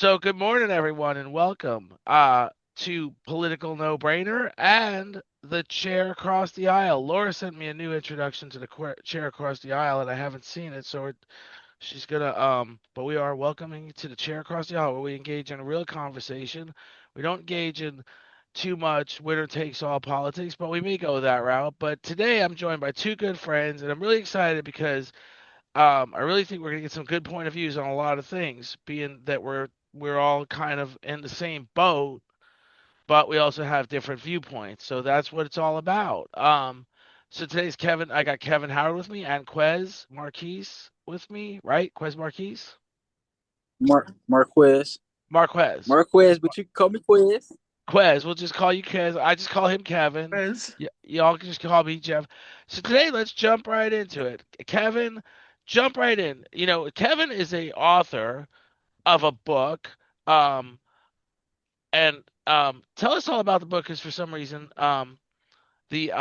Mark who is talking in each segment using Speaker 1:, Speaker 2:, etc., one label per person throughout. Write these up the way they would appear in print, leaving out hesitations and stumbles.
Speaker 1: So good morning, everyone, and welcome to Political No Brainer and the Chair Across the Aisle. Laura sent me a new introduction to the Chair Across the Aisle, and I haven't seen it, so she's gonna But we are welcoming you to the Chair Across the Aisle, where we engage in a real conversation. We don't engage in too much winner takes all politics, but we may go that route. But today I'm joined by two good friends, and I'm really excited because I really think we're gonna get some good point of views on a lot of things, being that we're all kind of in the same boat, but we also have different viewpoints. So that's what it's all about. So today's Kevin. I got Kevin Howard with me and Quez Marquise with me, right? Quez Marquise,
Speaker 2: Marquez.
Speaker 1: Marquez,
Speaker 2: Marquez, but you can call me Quez.
Speaker 1: Quez. We'll just call you Quez. I just call him Kevin.
Speaker 3: Quiz.
Speaker 1: Y'all can just call me Jeff. So today, let's jump right into it. Kevin, jump right in. Kevin is a author of a book. Um, and Tell us all about the book, because for some reason, the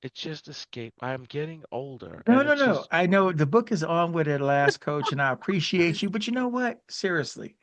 Speaker 1: it just escaped. I'm getting older,
Speaker 3: No,
Speaker 1: and
Speaker 3: no,
Speaker 1: it's
Speaker 3: no.
Speaker 1: just
Speaker 3: I know the book is on with it last, coach, and I appreciate you. But you know what? Seriously,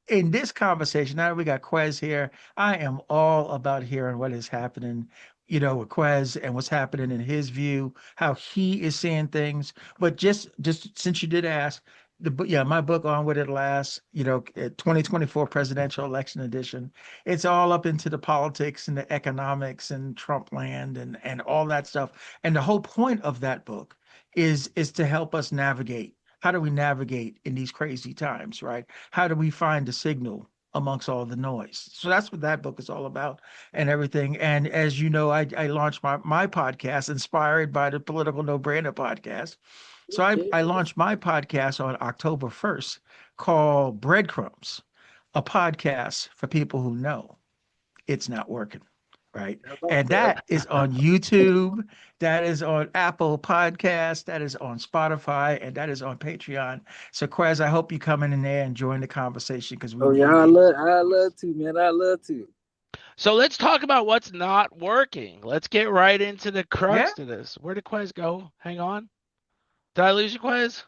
Speaker 3: in this conversation, now that we got Quez here, I am all about hearing what is happening, with Quez and what's happening in his view, how he is seeing things. But just since you did ask, the book, yeah, my book on with it last, 2024 presidential election edition. It's all up into the politics and the economics and Trump land and all that stuff. And the whole point of that book is to help us navigate. How do we navigate in these crazy times, right? How do we find the signal amongst all the noise? So that's what that book is all about and everything. And as you know, I launched my podcast inspired by the Political No Brainer podcast. So I launched my podcast on October 1st called Breadcrumbs, a podcast for people who know it's not working. Right.
Speaker 2: How about
Speaker 3: And
Speaker 2: that?
Speaker 3: that is on YouTube. That is on Apple Podcasts. That is on Spotify. And that is on Patreon. So, Quez, I hope you come in there and join the conversation because we
Speaker 2: Oh yeah,
Speaker 3: need to hear your
Speaker 2: I
Speaker 3: voice.
Speaker 2: love to, man. I love to.
Speaker 1: so. Let's talk about what's not working. Let's get right into the
Speaker 3: Yeah.
Speaker 1: crux to this. Where did Quez go? Hang on. Did I lose you, Quez?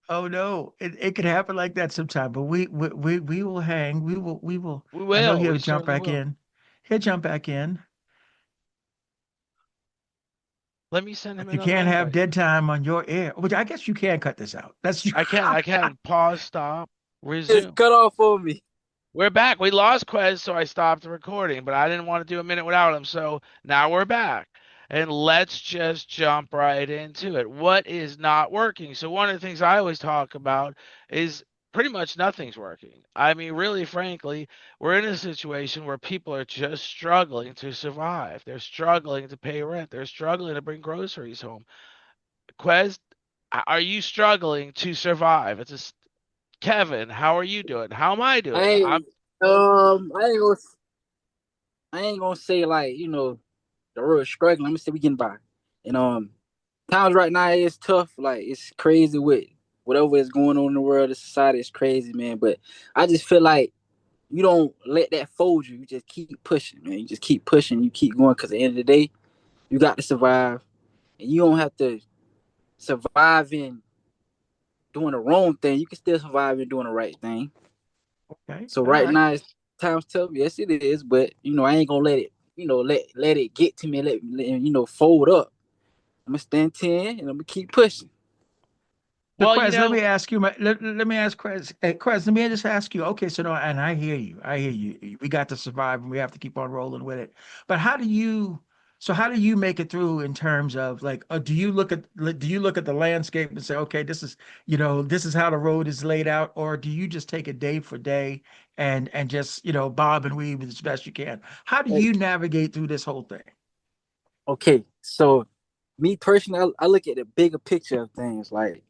Speaker 3: Oh no, it could happen like that sometime, but we will hang. We will.
Speaker 1: We
Speaker 3: I know
Speaker 1: will.
Speaker 3: he'll
Speaker 1: We
Speaker 3: jump
Speaker 1: certainly
Speaker 3: back
Speaker 1: will.
Speaker 3: in. He'll jump back in.
Speaker 1: Let me send him
Speaker 3: But you
Speaker 1: another
Speaker 3: can't have
Speaker 1: invite.
Speaker 3: dead time on your air, which I guess you can cut this out. That's you.
Speaker 1: I can. I can. Pause. Stop.
Speaker 2: It's
Speaker 1: Resume.
Speaker 2: cut off for me.
Speaker 1: We're back. We lost Quez, so I stopped the recording, but I didn't want to do a minute without him. So now we're back. And let's just jump right into it. What is not working? So, one of the things I always talk about is pretty much nothing's working. I mean, really, frankly, we're in a situation where people are just struggling to survive. They're struggling to pay rent. They're struggling to bring groceries home. Quez, are you struggling to survive? Kevin, how are you doing? How am I
Speaker 2: I
Speaker 1: doing? I'm
Speaker 2: ain't I ain't gonna say like, the real struggling. I'm gonna say we getting by. And times right now is tough. Like it's crazy with whatever is going on in the world, the society is crazy, man. But I just feel like you don't let that fold you. You just keep pushing, man. You just keep pushing, you keep going, because at the end of the day, you got to survive. And you don't have to survive in doing the wrong thing. You can still survive in doing the right thing.
Speaker 3: Okay.
Speaker 2: So
Speaker 3: All
Speaker 2: right
Speaker 3: right.
Speaker 2: now it's times tough. Yes, it is. But I ain't gonna let it. Let it get to me. Fold up. I'm gonna stand 10 and I'm gonna keep pushing.
Speaker 3: So,
Speaker 1: well,
Speaker 3: Quez, let me ask you. Let me ask Quez. Quez, let me just ask you. Okay, so no, and I hear you. I hear you. We got to survive, and we have to keep on rolling with it. But how do you? So, how do you make it through in terms of like? Do you look at the landscape and say, okay, this is how the road is laid out, or do you just take it day for day and just bob and weave as best you can? How do you navigate through this whole thing?
Speaker 2: Okay, so me personally, I look at the bigger picture of things. Like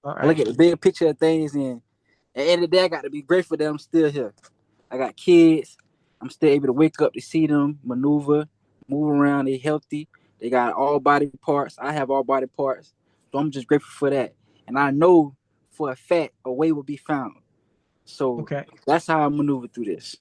Speaker 3: All
Speaker 2: I look
Speaker 3: right.
Speaker 2: at the bigger picture of things, and at the end of the day, I got to be grateful that I'm still here. I got kids. I'm still able to wake up to see them maneuver, move around. They healthy. They got all body parts. I have all body parts. So I'm just grateful for that. And I know for a fact a way will be found. So
Speaker 3: Okay.
Speaker 2: that's how I maneuver through this.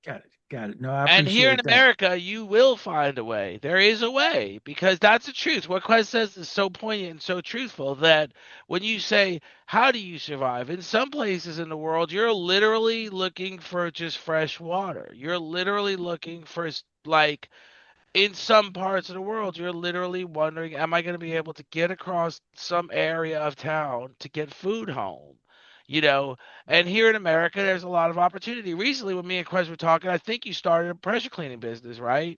Speaker 3: Got it. Got it. No, I
Speaker 1: And here in
Speaker 3: appreciate that.
Speaker 1: America, you will find a way. There is a way because that's the truth. What Quest says is so poignant and so truthful that when you say, how do you survive? In some places in the world, you're literally looking for just fresh water. You're literally looking for, like, in some parts of the world, you're literally wondering, am I going to be able to get across some area of town to get food home? You know, and here in America, there's a lot of opportunity. Recently, when me and Quez were talking, I think you started a pressure cleaning business, right?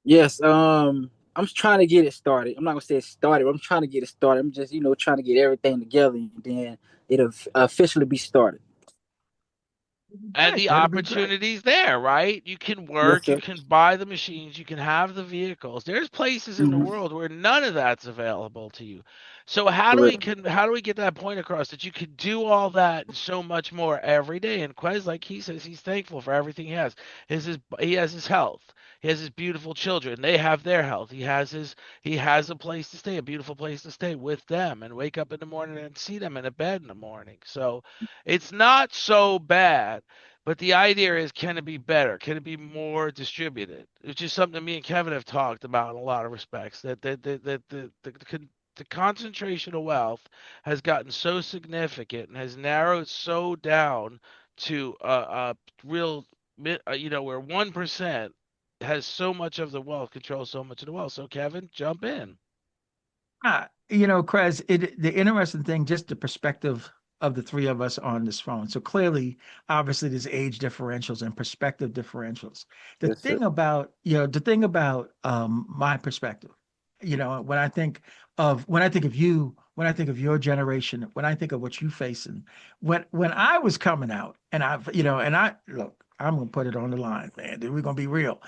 Speaker 2: Yes, I'm trying to get it started. I'm not gonna say it started, but I'm trying to get it started. I'm just, trying to get everything together, and then it'll officially be started.
Speaker 1: And the
Speaker 3: That'd be great.
Speaker 1: opportunities there, right? You can
Speaker 2: Yes,
Speaker 1: work, you
Speaker 2: sir.
Speaker 1: can buy the machines, you can have the vehicles. There's places in the
Speaker 2: Hmm.
Speaker 1: world where none of that's available to you. So how do we
Speaker 2: Correct.
Speaker 1: can how do we get that point across that you can do all that and so much more every day? And Quez, like he says, he's thankful for everything he has. He has his health. He has his beautiful children. They have their health. He has a place to stay, a beautiful place to stay with them and wake up in the morning and see them in a bed in the morning. So it's not so bad. But the idea is, can it be better? Can it be more distributed? Which is something me and Kevin have talked about in a lot of respects. The concentration of wealth has gotten so significant and has narrowed so down to a real, where 1% has so much of the wealth, controls so much of the wealth. So Kevin, jump in.
Speaker 3: Krez, the interesting thing, just the perspective of the three of us on this phone. So clearly, obviously, there's age differentials and perspective differentials.
Speaker 2: Yes, sir.
Speaker 3: The thing about my perspective, when I think of you, when I think of your generation, when I think of what you facing, when I was coming out, and I look, I'm gonna put it on the line, man. We're gonna be real.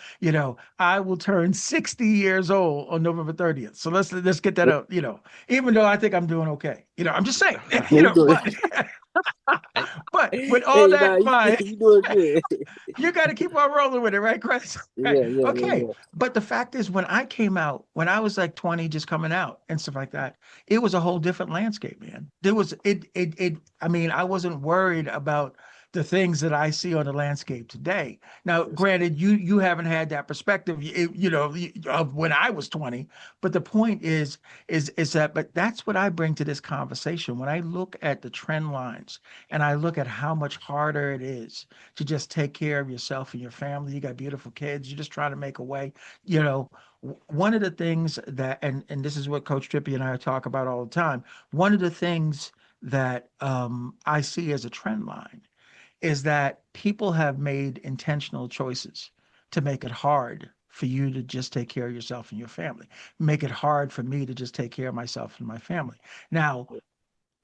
Speaker 3: I will turn 60 years old on November 30th. So let's get that out, even though I think I'm doing okay. I'm just saying,
Speaker 2: You doing?
Speaker 1: And
Speaker 3: but with all
Speaker 2: Hey,
Speaker 3: that
Speaker 2: nah,
Speaker 3: in mind,
Speaker 2: you doing good.
Speaker 3: you got to keep on rolling with it, right, Chris? Right.
Speaker 2: Yeah, yeah, yeah,
Speaker 3: Okay.
Speaker 2: yeah.
Speaker 3: But the fact is, when I came out, when I was like 20, just coming out and stuff like that, it was a whole different landscape, man. I mean, I wasn't worried about the things that I see on the landscape today. Now,
Speaker 2: Yes,
Speaker 3: granted, you haven't had that perspective, of when I was 20, but the point is that, but that's what I bring to this conversation. When I look at the trend lines and I look at how much harder it is to just take care of yourself and your family. You got beautiful kids. You're just trying to make a way. One of the things that, and this is what Coach Trippy and I talk about all the time. One of the things that I see as a trend line is that people have made intentional choices to make it hard for you to just take care of yourself and your family, make it hard for me to just take care of myself and my family. Now,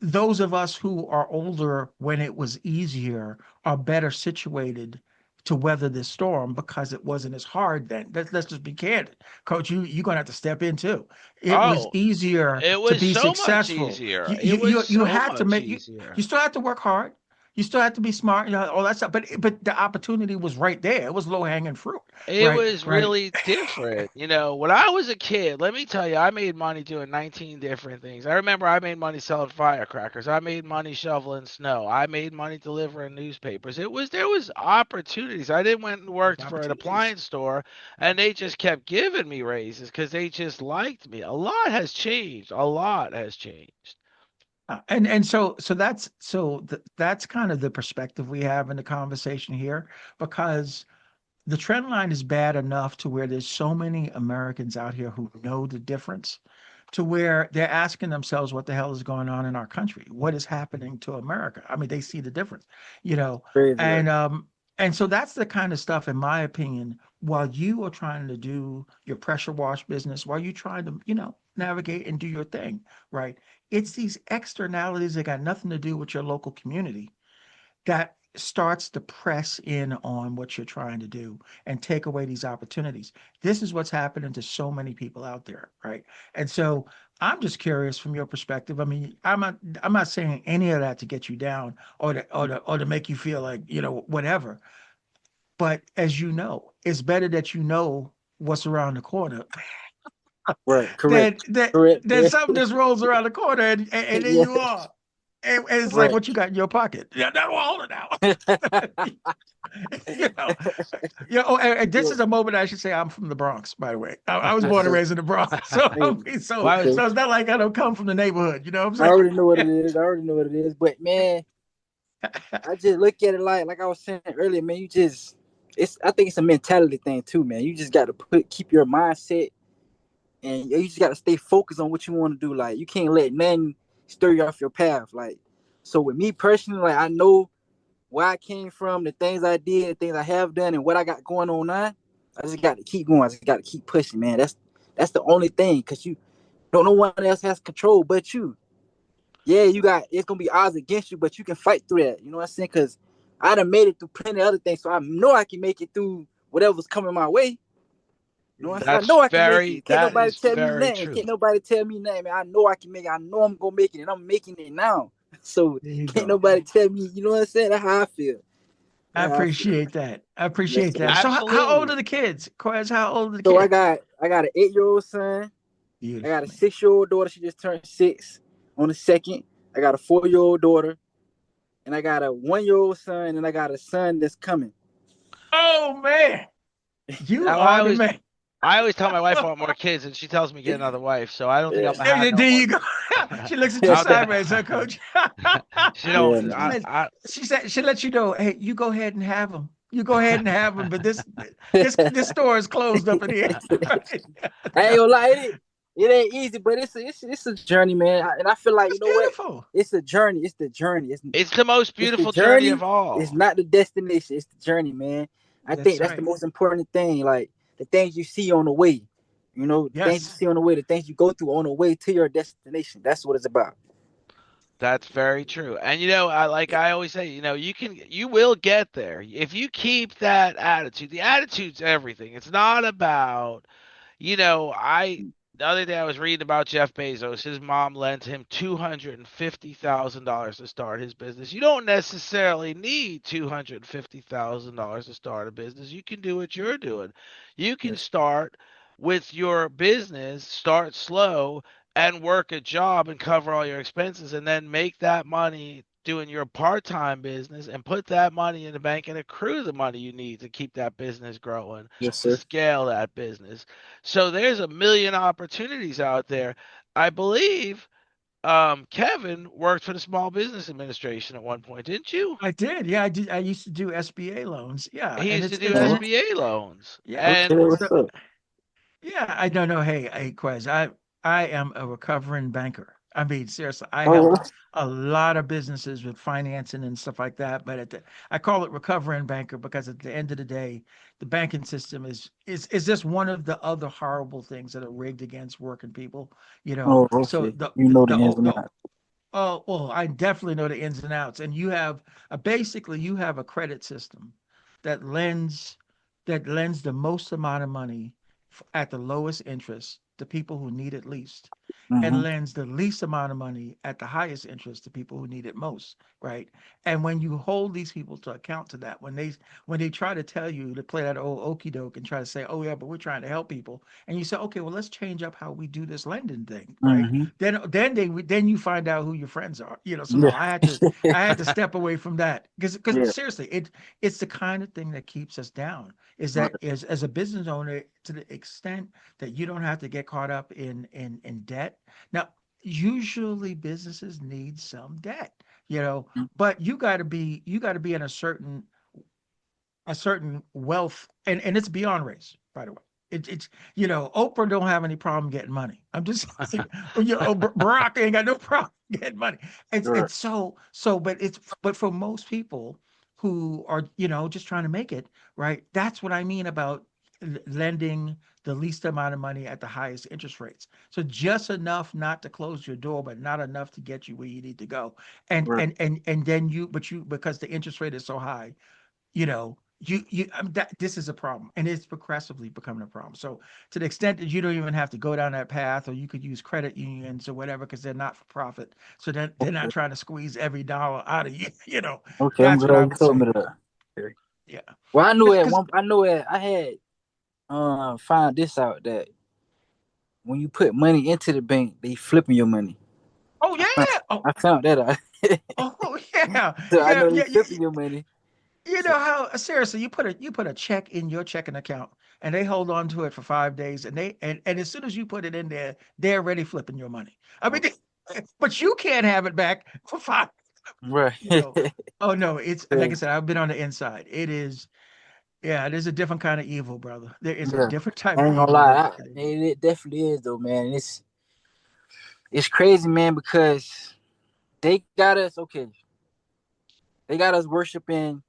Speaker 3: those of us who are older when it was easier are better situated to weather this storm because it wasn't as hard then. Let's just be candid. Coach, you're gonna have to step in too. It was
Speaker 1: oh,
Speaker 3: easier
Speaker 1: it
Speaker 3: to
Speaker 1: was
Speaker 3: be
Speaker 1: so much
Speaker 3: successful.
Speaker 1: easier.
Speaker 3: You
Speaker 1: It
Speaker 3: you
Speaker 1: was
Speaker 3: you, you
Speaker 1: so
Speaker 3: had to
Speaker 1: much
Speaker 3: make
Speaker 1: easier.
Speaker 3: you still have to work hard. You still have to be smart, all that stuff. But the opportunity was right there. It was low hanging fruit.
Speaker 1: It
Speaker 3: Right,
Speaker 1: was
Speaker 3: right.
Speaker 1: really different. When I was a kid, let me tell you, I made money doing 19 different things. I remember I made money selling firecrackers. I made money shoveling snow. I made money delivering newspapers. There was opportunities. I didn't went and
Speaker 3: There's
Speaker 1: worked for an
Speaker 3: opportunities.
Speaker 1: appliance store and they just kept giving me raises because they just liked me. A lot has changed. A lot has changed.
Speaker 3: And that's kind of the perspective we have in the conversation here, because the trend line is bad enough to where there's so many Americans out here who know the difference, to where they're asking themselves what the hell is going on in our country? What is happening to America? I mean, they see the difference, you know,
Speaker 2: crazy, right?
Speaker 3: and so that's the kind of stuff, in my opinion, while you are trying to do your pressure wash business, while you're trying to, navigate and do your thing, right? It's these externalities that got nothing to do with your local community that starts to press in on what you're trying to do and take away these opportunities. This is what's happening to so many people out there, right? And so I'm just curious from your perspective. I mean, I'm not saying any of that to get you down or to make you feel like, whatever. But as you know, it's better that you know what's around the corner
Speaker 2: Right. Correct.
Speaker 3: than that
Speaker 2: Correct.
Speaker 3: than
Speaker 2: Correct.
Speaker 3: something just rolls around the corner and there
Speaker 2: Yeah.
Speaker 3: you are. And it's like
Speaker 2: Right.
Speaker 3: what you got in your pocket. Yeah, no, hold it now. you know, and this
Speaker 2: Yeah.
Speaker 3: is a moment I should say I'm from the Bronx, by the way. I was
Speaker 2: Yes,
Speaker 3: born and
Speaker 2: sir.
Speaker 3: raised in the Bronx. So I
Speaker 2: Hey,
Speaker 3: mean, so
Speaker 1: Why was
Speaker 2: okay.
Speaker 3: so it's not like I don't come from the neighborhood, you know what
Speaker 2: I
Speaker 3: I'm
Speaker 2: already know what
Speaker 3: saying?
Speaker 2: it is. I already know what it is. But man, I just look at it like I was saying earlier, man. I think it's a mentality thing too, man. You just got to keep your mindset, and you just got to stay focused on what you want to do. Like you can't let nothing stir you off your path. Like so, with me personally, like I know where I came from, the things I did, the things I have done, and what I got going on now. I just got to keep going. I just got to keep pushing, man. That's the only thing, cause you don't, no one else has control but you. Yeah, it's gonna be odds against you, but you can fight through that. You know what I'm saying? Because I done made it through plenty of other things, so I know I can make it through whatever's coming my way. You know what I'm saying? I know I can make it. Can't
Speaker 1: That
Speaker 2: nobody
Speaker 1: is
Speaker 2: tell me
Speaker 1: very
Speaker 2: nothing.
Speaker 1: true.
Speaker 2: Can't nobody tell me nothing, man. I know I can make it. I know I'm gonna make it, and I'm making it now. So
Speaker 3: There you
Speaker 2: can't
Speaker 3: go.
Speaker 2: nobody tell me. You know what I'm saying? That's how I feel.
Speaker 3: I
Speaker 2: That's how I feel.
Speaker 3: appreciate that. I
Speaker 2: Yes,
Speaker 3: appreciate
Speaker 2: sir.
Speaker 3: that. So how old
Speaker 1: Absolutely.
Speaker 3: are the kids? Quez, how old are the
Speaker 2: So
Speaker 3: kids?
Speaker 2: I got an 8-year-old son. I got
Speaker 3: Beautiful,
Speaker 2: a
Speaker 3: man.
Speaker 2: 6-year-old daughter. She just turned 6 on the second. I got a 4-year-old daughter, and I got a 1-year-old son, and I got a son that's coming.
Speaker 3: Oh man, you
Speaker 1: Now,
Speaker 3: are the man.
Speaker 1: I always tell my wife I want more kids, and she tells me get another wife. So I don't think I'm
Speaker 2: Yeah,
Speaker 1: gonna have no
Speaker 3: There
Speaker 1: more.
Speaker 3: you go. She looks at you
Speaker 1: I don't think.
Speaker 3: sideways, huh, Coach?
Speaker 1: She
Speaker 2: yeah,
Speaker 1: don't.
Speaker 2: man.
Speaker 3: She said she let you know. Hey, you go ahead and have them. You go ahead and have them. But this store is closed up in here. Right?
Speaker 2: I ain't
Speaker 3: No.
Speaker 2: gonna lie, it ain't easy, but it's a journey, man. And I feel like
Speaker 3: It's
Speaker 2: you know what?
Speaker 3: beautiful.
Speaker 2: It's a journey. It's the journey.
Speaker 1: It's the most
Speaker 2: It's the
Speaker 1: beautiful journey
Speaker 2: journey.
Speaker 1: of
Speaker 2: It's
Speaker 1: all.
Speaker 2: not the destination. It's the journey, man. I think
Speaker 3: That's
Speaker 2: that's the
Speaker 3: right.
Speaker 2: most important thing. Like the things you see on the way. You know, the things you
Speaker 3: Yes.
Speaker 2: see on the way, the things you go through on the way to your destination. That's what it's about.
Speaker 1: That's very true. And I always say, you will get there if you keep that attitude. The attitude's everything. It's not about, I the other day I was reading about Jeff Bezos. His mom lent him $250,000 to start his business. You don't necessarily need $250,000 to start a business. You can do what you're doing. You can
Speaker 2: Yes.
Speaker 1: start with your business, start slow and work a job and cover all your expenses and then make that money doing your part-time business and put that money in the bank and accrue the money you need to keep that business growing,
Speaker 2: Yes,
Speaker 1: to
Speaker 2: sir.
Speaker 1: scale that business. So there's a million opportunities out there. I believe Kevin worked for the Small Business Administration at one point, didn't you?
Speaker 3: I did. Yeah, I did. I used to do SBA loans. Yeah,
Speaker 1: He
Speaker 3: and
Speaker 1: used to do
Speaker 2: Uh-huh.
Speaker 1: SBA loans.
Speaker 3: yeah.
Speaker 2: Okay,
Speaker 1: And
Speaker 2: what's
Speaker 3: So
Speaker 2: up?
Speaker 3: yeah, I don't know. Hey, Quez, I am a recovering banker. I mean, seriously, I
Speaker 2: Oh,
Speaker 3: help
Speaker 2: well.
Speaker 3: a lot of businesses with financing and stuff like that. But I call it recovering banker because at the end of the day, the banking system is just one of the other horrible things that are rigged against working people. You know,
Speaker 2: Oh,
Speaker 3: so
Speaker 2: okay. You know the ins and
Speaker 3: the
Speaker 2: outs.
Speaker 3: oh well, I definitely know the ins and outs. And you have basically you have a credit system that lends the most amount of money at the lowest interest to people who need it least and
Speaker 2: Mm-hmm.
Speaker 3: lends the least amount of money at the highest interest to people who need it most, right? And when you hold these people to account to that, when they try to tell you to play that old okey doke and try to say, oh yeah, but we're trying to help people, and you say, okay, well let's change up how we do this lending thing, right?
Speaker 2: Mm-hmm.
Speaker 3: Then you find out who your friends are, so no,
Speaker 2: Yeah.
Speaker 3: I had to step away from that because
Speaker 2: Yeah.
Speaker 3: seriously, it's the kind of thing that keeps us down. Is
Speaker 2: Right.
Speaker 3: that as a business owner, to the extent that you don't have to get caught up in debt. Now, usually businesses need some debt, but you got to be in a certain wealth, and it's beyond race, by the way. It's Oprah don't have any problem getting money. I'm just saying, Barack ain't got no problem getting money. It's
Speaker 2: Right.
Speaker 3: it's but for most people who are just trying to make it right. That's what I mean about lending the least amount of money at the highest interest rates. So just enough not to close your door, but not enough to get you where you need to go. And
Speaker 2: Right.
Speaker 3: and and and then because the interest rate is so high, this is a problem, and it's progressively becoming a problem. So to the extent that you don't even have to go down that path, or you could use credit unions or whatever, because they're not for profit, so they're not
Speaker 2: Okay.
Speaker 3: trying to squeeze every dollar out of you.
Speaker 2: Okay. I'm
Speaker 3: That's what I
Speaker 2: glad you
Speaker 3: would
Speaker 2: told me
Speaker 3: say.
Speaker 2: that. Okay.
Speaker 3: Yeah,
Speaker 2: Well,
Speaker 3: because
Speaker 2: I know at I had find this out that when you put money into the bank, they flipping your money.
Speaker 3: oh Oh,
Speaker 2: I found that out.
Speaker 3: oh yeah.
Speaker 2: So I
Speaker 3: Yeah,
Speaker 2: know they
Speaker 3: yeah,
Speaker 2: flipping your money.
Speaker 3: you
Speaker 2: So
Speaker 3: know how seriously you put a check in your checking account and they hold on to it for 5 days and and as soon as you put it in there, they're already flipping your money. I mean, but you can't have it back for five,
Speaker 2: right.
Speaker 3: you know. Oh no, it's like I
Speaker 2: So,
Speaker 3: said, I've been on the inside. It is, yeah, there's a different kind of evil, brother. There is a
Speaker 2: yeah.
Speaker 3: different type
Speaker 2: I
Speaker 3: of
Speaker 2: ain't gonna
Speaker 3: evil
Speaker 2: lie.
Speaker 3: that is getting done.
Speaker 2: It definitely is though, man. It's crazy, man, because they got us okay. They got us worshiping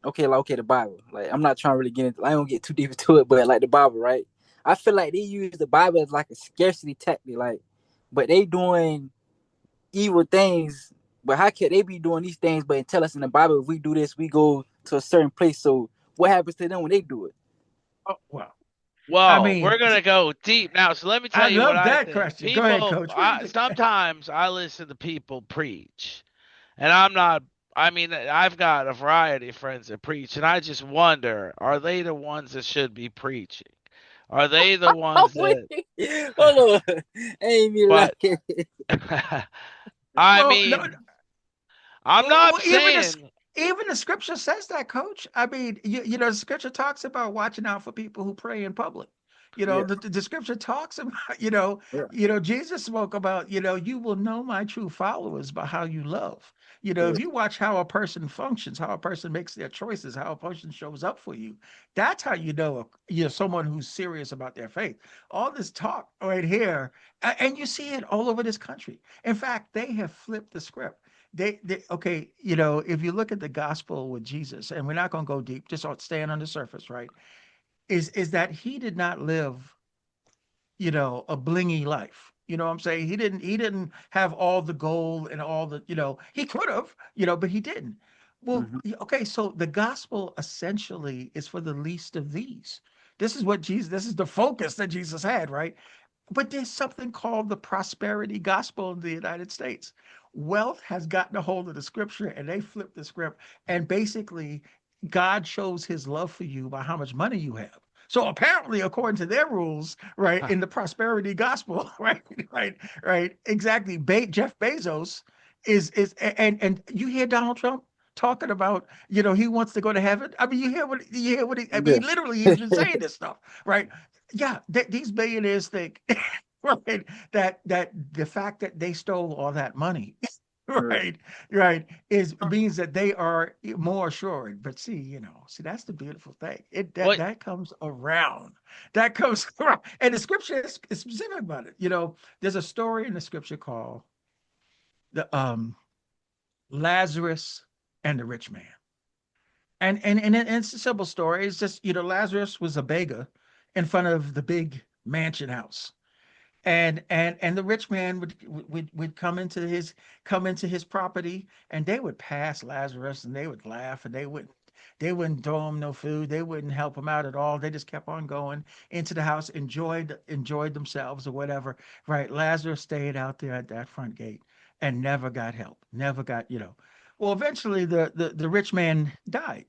Speaker 2: okay, like okay, the Bible. Like I'm not trying to really get into I don't get too deep into it, but like the Bible, right? I feel like they use the Bible as like a scarcity tactic, like but they doing evil things. But how can they be doing these things but tell us in the Bible if we do this, we go to a certain place. So what happens to them when they do it?
Speaker 3: Oh well, I
Speaker 1: Well,
Speaker 3: mean,
Speaker 1: we're gonna go deep now. So let me
Speaker 3: I
Speaker 1: tell you what
Speaker 3: love
Speaker 1: I
Speaker 3: that
Speaker 1: think.
Speaker 3: question. Go ahead,
Speaker 1: People,
Speaker 3: Coach. What do you think?
Speaker 1: sometimes I listen to people preach, and I'm not. I mean, I've got a variety of friends that preach, and I just wonder: are they the ones that should be preaching? Are they the
Speaker 2: Oh
Speaker 1: ones
Speaker 2: wait,
Speaker 1: that?
Speaker 2: hold on. I ain't mean
Speaker 1: But
Speaker 2: like
Speaker 1: I
Speaker 3: Well, no,
Speaker 1: mean, I'm
Speaker 3: well,
Speaker 1: not saying.
Speaker 3: even the scripture says that, Coach. I mean, you know, the scripture talks about watching out for people who pray in public. You know,
Speaker 2: yeah,
Speaker 3: the scripture talks about,
Speaker 2: yeah,
Speaker 3: Jesus spoke about, you will know my true followers by how you love. You know,
Speaker 2: yeah,
Speaker 3: if you watch how a person functions, how a person makes their choices, how a person shows up for you, that's how you know, someone who's serious about their faith. All this talk right here, and you see it all over this country. In fact, they have flipped the script. They okay, if you look at the gospel with Jesus, and we're not going to go deep, just staying on the surface, right? Is that he did not live, a blingy life. You know what I'm saying? He didn't have all the gold and all the, he could have, but he didn't. Well,
Speaker 2: hmm
Speaker 3: okay, so the gospel essentially is for the least of these. This is the focus that Jesus had, right? But there's something called the prosperity gospel in the United States. Wealth has gotten a hold of the scripture and they flip the script. And basically, God shows his love for you by how much money you have. So apparently, according to their rules, right, in the prosperity gospel, right, right, exactly. Jeff Bezos and you hear Donald Trump talking about, he wants to go to heaven. I mean, you hear what I
Speaker 2: yeah,
Speaker 3: mean, literally, he's been saying this stuff, right? Yeah, these billionaires think right that the fact that they stole all that money
Speaker 2: right.
Speaker 3: right right is means that they are more assured. But see, that's the beautiful thing. That
Speaker 1: What?
Speaker 3: that comes around. That comes around. And the scripture is specific about it. There's a story in the scripture called the Lazarus and the rich man. And it's a simple story. It's just, Lazarus was a beggar in front of the big mansion house. And the rich man would come into his property, and they would pass Lazarus and they would laugh, and they wouldn't throw him no food. They wouldn't help him out at all. They just kept on going into the house, enjoyed themselves or whatever. Right. Lazarus stayed out there at that front gate and never got help. Never got, well, eventually the rich man died,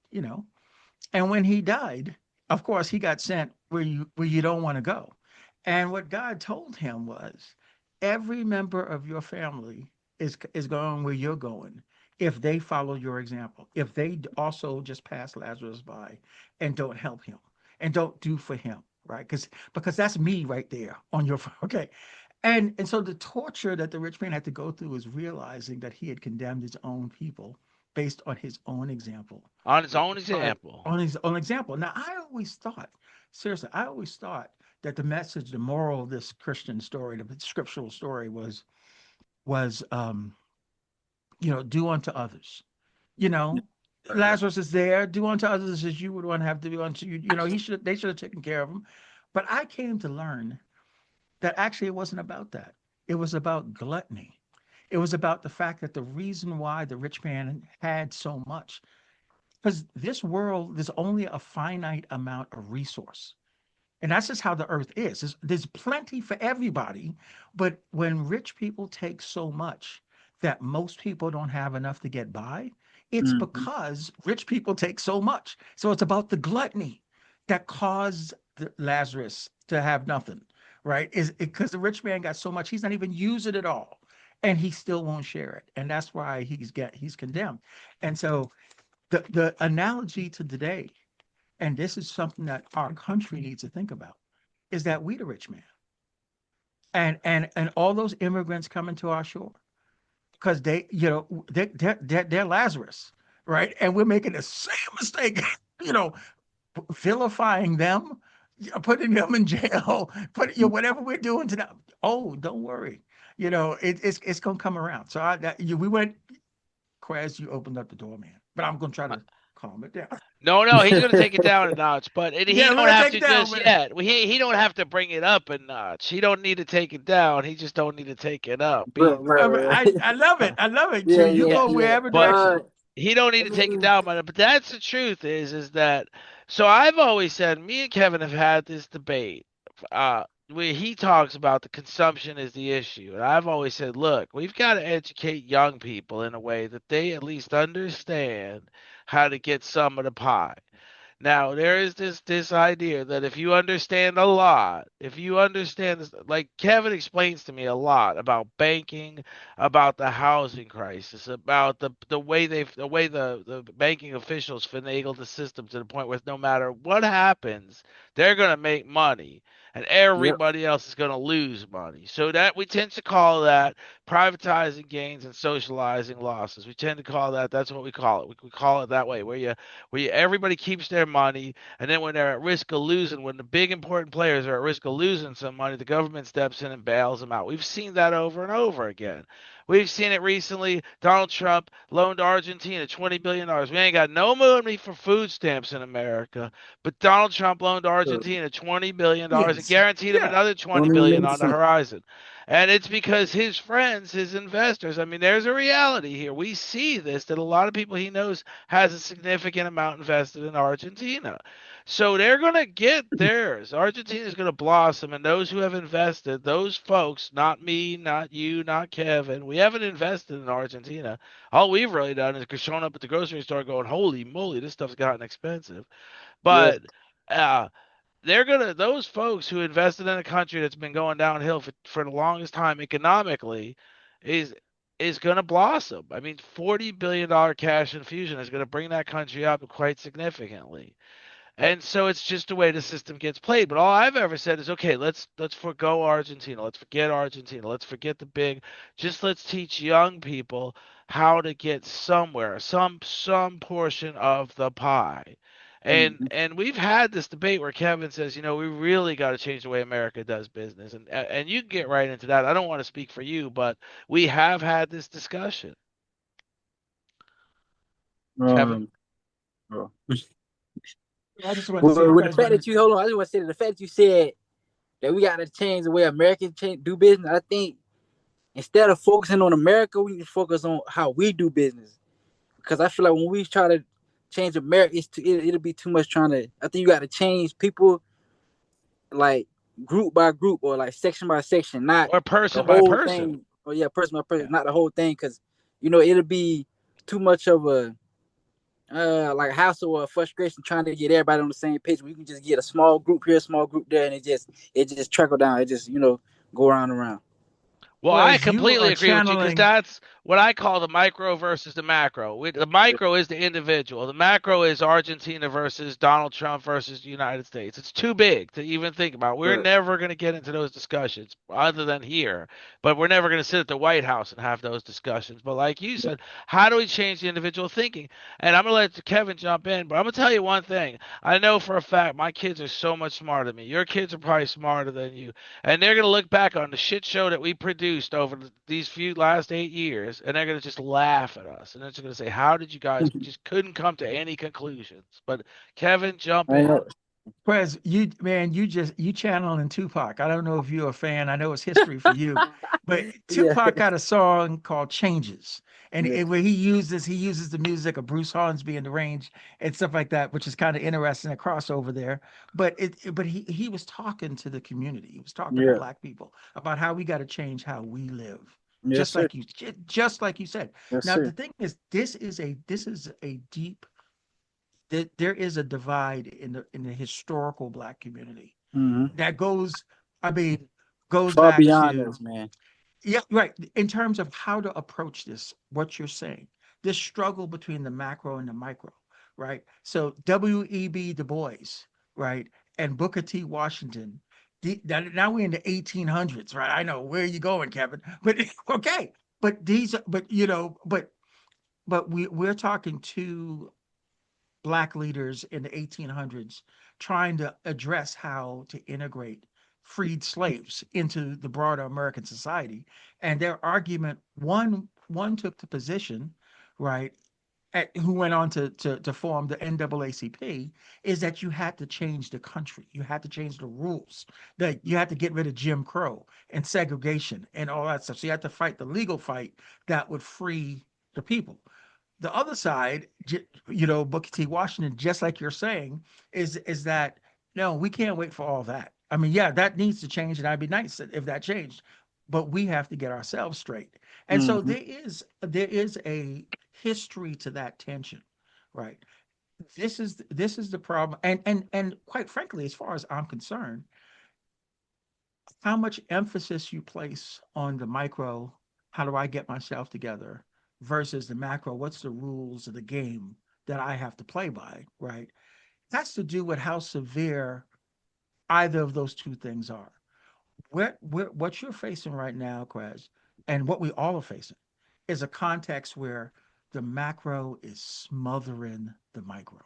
Speaker 3: and when he died, of course, he got sent where you don't want to go. And what God told him was, every member of your family is going where you're going if they follow your example. If they also just pass Lazarus by and don't help him and don't do for him, right? Because that's me right there on your okay. And so the torture that the rich man had to go through is realizing that he had condemned his own people based on his own example,
Speaker 1: On its own
Speaker 3: uh,
Speaker 1: example.
Speaker 3: on his own example. Now, seriously, I always thought that the message, the moral of this Christian story, the scriptural story was do unto others. You know,
Speaker 2: Right.
Speaker 3: Lazarus is there. Do unto others as you would want to have to do unto you. They should have taken care of him. But I came to learn that actually it wasn't about that. It was about gluttony. It was about the fact that the reason why the rich man had so much, because this world, there's only a finite amount of resource. And that's just how the earth is. There's plenty for everybody. But when rich people take so much that most people don't have enough to get by, it's
Speaker 2: hmm
Speaker 3: because rich people take so much. So it's about the gluttony that caused Lazarus to have nothing, right? Is because the rich man got so much, he's not even using it all. and he still won't share it, and that's why he's condemned. And so the analogy to today, and this is something that our country needs to think about, is that we the rich man, and all those immigrants coming to our shore because they, they're Lazarus, right? And we're making the same mistake, you know, vilifying them, putting them in jail, whatever we're doing to them. Oh, don't worry, it's gonna come around. So we went, Quez, you opened up the door, man. But I'm gonna try to calm it down.
Speaker 1: No, he's going to take it down a notch, but he
Speaker 3: Yeah,
Speaker 1: don't
Speaker 3: we're gonna
Speaker 1: have
Speaker 3: take
Speaker 1: to
Speaker 3: it down,
Speaker 1: just
Speaker 3: man.
Speaker 1: yet. He don't have to bring it up a notch. He don't need to take it down. He just don't need to take it up.
Speaker 3: I love it. I love it.
Speaker 2: Yeah,
Speaker 3: You
Speaker 2: yeah,
Speaker 3: go
Speaker 2: yeah.
Speaker 3: wherever direction.
Speaker 1: He don't need to take it down, but that's the truth is that. So I've always said, me and Kevin have had this debate, where he talks about the consumption is the issue, and I've always said, look, we've got to educate young people in a way that they at least understand how to get some of the pie. Now there is this idea that if you understand a lot, if you understand this, like Kevin explains to me a lot about banking, about the housing crisis, about the way the banking officials finagle the system to the point where no matter what happens, they're gonna make money and
Speaker 2: Yep.
Speaker 1: everybody else is gonna lose money. So that we tend to call that privatizing gains and socializing losses. We tend to call that's what we call it. We call it that way, where everybody keeps their money, and then when they're at risk of losing, when the big important players are at risk of losing some money, the government steps in and bails them out. We've seen that over and over again. We've seen it recently. Donald Trump loaned Argentina $20 billion. We ain't got no money for food stamps in America, but Donald Trump loaned Argentina $20 billion and
Speaker 3: Yes.
Speaker 1: guaranteed him
Speaker 3: Yeah.
Speaker 1: another 20
Speaker 2: Don't even
Speaker 1: billion
Speaker 2: make
Speaker 1: on the
Speaker 2: sense.
Speaker 1: horizon. And it's because his friends, his investors, I mean, there's a reality here. We see this, that a lot of people he knows has a significant amount invested in Argentina. So they're going to get theirs. Argentina is going to blossom, and those who have invested, those folks, not me, not you, not Kevin, we haven't invested in Argentina. All we've really done is shown up at the grocery store going, holy moly, this stuff's gotten expensive.
Speaker 2: Yeah.
Speaker 1: But uh, those folks who invested in a country that's been going downhill for the longest time economically is going to blossom. I mean, $40 billion cash infusion is going to bring that country up quite significantly. And so it's just the way the system gets played. But all I've ever said is, okay, let's forgo Argentina. Let's forget Argentina. Let's forget the big. Just let's teach young people how to get somewhere, some portion of the pie.
Speaker 2: Mhm.
Speaker 1: And we've had this debate where Kevin says, we really got to change the way America does business. And you can get right into that. I don't want to speak for you, but we have had this discussion. Kevin?
Speaker 2: Um, oh.
Speaker 3: I just want to see
Speaker 2: Well,
Speaker 3: if
Speaker 2: with the
Speaker 3: Quez
Speaker 2: fact
Speaker 3: wanted.
Speaker 2: that you hold on, I just want to say that the fact that you said that we got to change the way Americans do business. I think instead of focusing on America, we need to focus on how we do business. Because I feel like when we try to change America, it'll be too much trying to. I think you got to change people like group by group or like section by section, not
Speaker 1: Or
Speaker 2: the
Speaker 1: person by
Speaker 2: whole
Speaker 1: person.
Speaker 2: thing. Or yeah, person by person,
Speaker 1: Yeah.
Speaker 2: not the whole thing. Because it'll be too much of a like a hassle or a frustration trying to get everybody on the same page. We can just get a small group here, a small group there, and it just trickle down. It just go around and around.
Speaker 1: Well, I
Speaker 3: Quez, you
Speaker 1: completely
Speaker 3: are
Speaker 1: agree with you because
Speaker 3: channeling.
Speaker 1: that's what I call the micro versus the macro. The micro is the individual. The macro is Argentina versus Donald Trump versus the United States. It's too big to even think about. We're
Speaker 2: Right.
Speaker 1: never going to get into those discussions other than here. But we're never going to sit at the White House and have those discussions. But like you said, how do we change the individual thinking? And I'm going to let Kevin jump in, but I'm going to tell you one thing. I know for a fact my kids are so much smarter than me. Your kids are probably smarter than you. And they're going to look back on the shit show that we produced over these few last 8 years, and they're going to just laugh at us. And they're just going to say, how did you guys, we just couldn't come to any conclusions. But Kevin, jump
Speaker 2: I
Speaker 1: in.
Speaker 2: know.
Speaker 3: Quez, you channeling Tupac. I don't know if you're a fan. I know it's history for you, but
Speaker 2: Yeah.
Speaker 3: Tupac got a song called "Changes," and
Speaker 2: Yeah.
Speaker 3: where he uses the music of Bruce Hornsby in the range and stuff like that, which is kind of interesting, a crossover there. But he was talking to the community. He was talking to
Speaker 2: Yeah.
Speaker 3: Black people about how we got to change how we live,
Speaker 2: Yes,
Speaker 3: just
Speaker 2: sir.
Speaker 3: like just like you said.
Speaker 2: Yes,
Speaker 3: Now the
Speaker 2: sir.
Speaker 3: thing is, this is a deep there is a divide in the historical Black community
Speaker 2: Mm-hmm.
Speaker 3: that goes, I mean, goes
Speaker 2: Far
Speaker 3: back
Speaker 2: beyond
Speaker 3: to
Speaker 2: us, man.
Speaker 3: Yeah, right. In terms of how to approach this, what you're saying, this struggle between the macro and the micro, right? So W.E.B. Du Bois, right, and Booker T. Washington. Now we're in the 1800s, right? I know where you going, Kevin, but okay. But we're talking to black leaders in the 1800s trying to address how to integrate freed slaves into the broader American society. And their argument, one took the position, right, who went on to form the NAACP, is that you had to change the country. You had to change the rules. That you had to get rid of Jim Crow and segregation and all that stuff. So you had to fight the legal fight that would free the people. The other side, Booker T. Washington, just like you're saying, is that no, we can't wait for all that. I mean, yeah, that needs to change, and I'd be nice if that changed, but we have to get ourselves straight. And so
Speaker 2: Mm-hmm.
Speaker 3: there is a history to that tension, right? This is the problem, and quite frankly, as far as I'm concerned, how much emphasis you place on the micro, how do I get myself together, versus the macro, what's the rules of the game that I have to play by, right? That's to do with how severe either of those two things are. What you're facing right now, Quez, and what we all are facing, is a context where the macro is smothering the micro.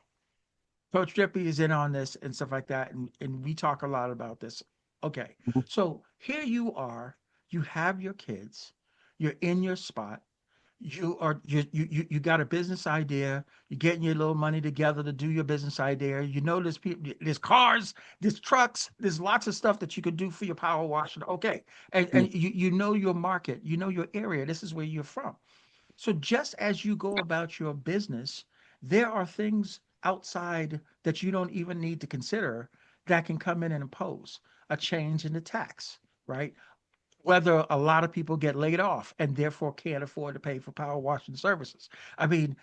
Speaker 3: Coach Drippy is in on this and stuff like that, and we talk a lot about this. Okay, so here you are, you have your kids, you're in your spot, you got a business idea, you're getting your little money together to do your business idea. You know there's people, there's cars, there's trucks, there's lots of stuff that you could do for your power washing. Okay, and you know your market, you know your area. This is where you're from. So just as you go about your business, there are things outside that you don't even need to consider that can come in and impose a change in the tax, right? Whether a lot of people get laid off and therefore can't afford to pay for power washing services. I mean,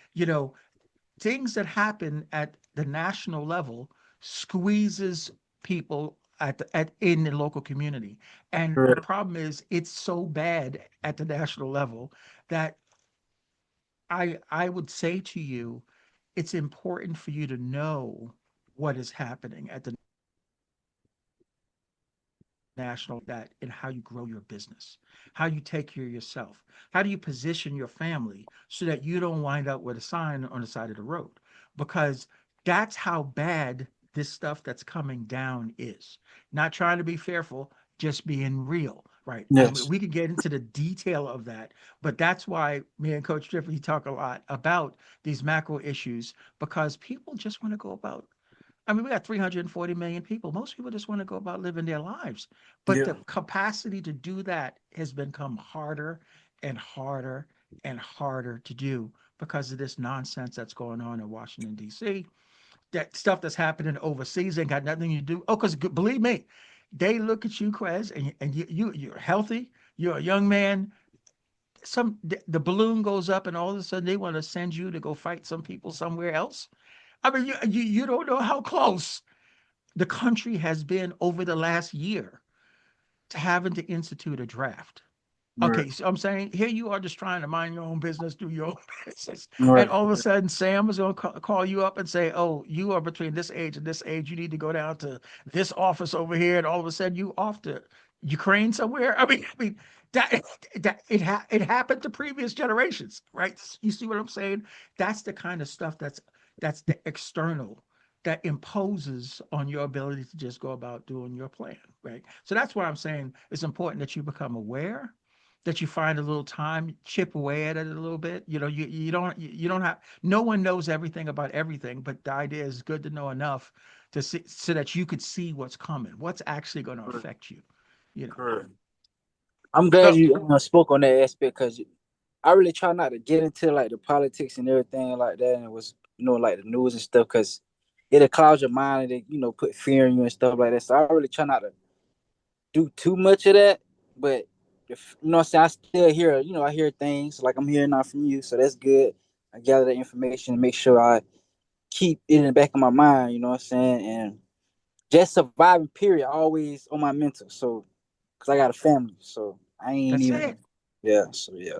Speaker 3: things that happen at the national level squeezes people in the local community. And the
Speaker 2: Correct.
Speaker 3: problem is it's so bad at the national level that I would say to you, it's important for you to know what is happening at the national that and how you grow your business, how you take care of yourself, how do you position your family so that you don't wind up with a sign on the side of the road, because that's how bad this stuff that's coming down is. Not trying to be fearful, just being real, right? And
Speaker 2: Yes.
Speaker 3: we can get into the detail of that, but that's why me and Coach Driffy talk a lot about these macro issues, because people just want to go about, I mean, we got 340 million people. Most people just want to go about living their lives. But
Speaker 2: Yeah.
Speaker 3: the capacity to do that has become harder and harder and harder to do because of this nonsense that's going on in Washington, D.C. That stuff that's happening overseas ain't got nothing to do. Oh, because believe me, they look at you, Quez, and you're healthy, you're a young man. The balloon goes up, and all of a sudden they want to send you to go fight some people somewhere else. I mean, you don't know how close the country has been over the last year to having to institute a draft.
Speaker 2: Right.
Speaker 3: Okay, so I'm saying here you are just trying to mind your own business, do your own business, and
Speaker 2: Right.
Speaker 3: all of a sudden Sam is going to call you up and say, "Oh, you are between this age and this age. You need to go down to this office over here." And all of a sudden you off to Ukraine somewhere. I mean that it happened to previous generations, right? You see what I'm saying? That's the kind of stuff that's the external that imposes on your ability to just go about doing your plan, right? So that's why I'm saying it's important that you become aware, that you find a little time, chip away at it a little bit. You don't have, no one knows everything about everything, but the idea is good to know enough to see so that you could see what's coming, what's actually going to
Speaker 2: Correct.
Speaker 3: affect you. You know.
Speaker 2: Correct. I'm glad
Speaker 1: So
Speaker 2: you spoke on that aspect because I really try not to get into like the politics and everything like that, and it was like the news and stuff because it'll cloud your mind and it, put fear in you and stuff like that. So I really try not to do too much of that. But if what I'm saying, I still hear, I hear things like I'm hearing now from you, so that's good. I gather that information and make sure I keep it in the back of my mind, you know what I'm saying? And just surviving period always on my mental. So because I got a family. So I ain't
Speaker 3: That's
Speaker 2: even
Speaker 3: it.
Speaker 2: Yeah. So yeah.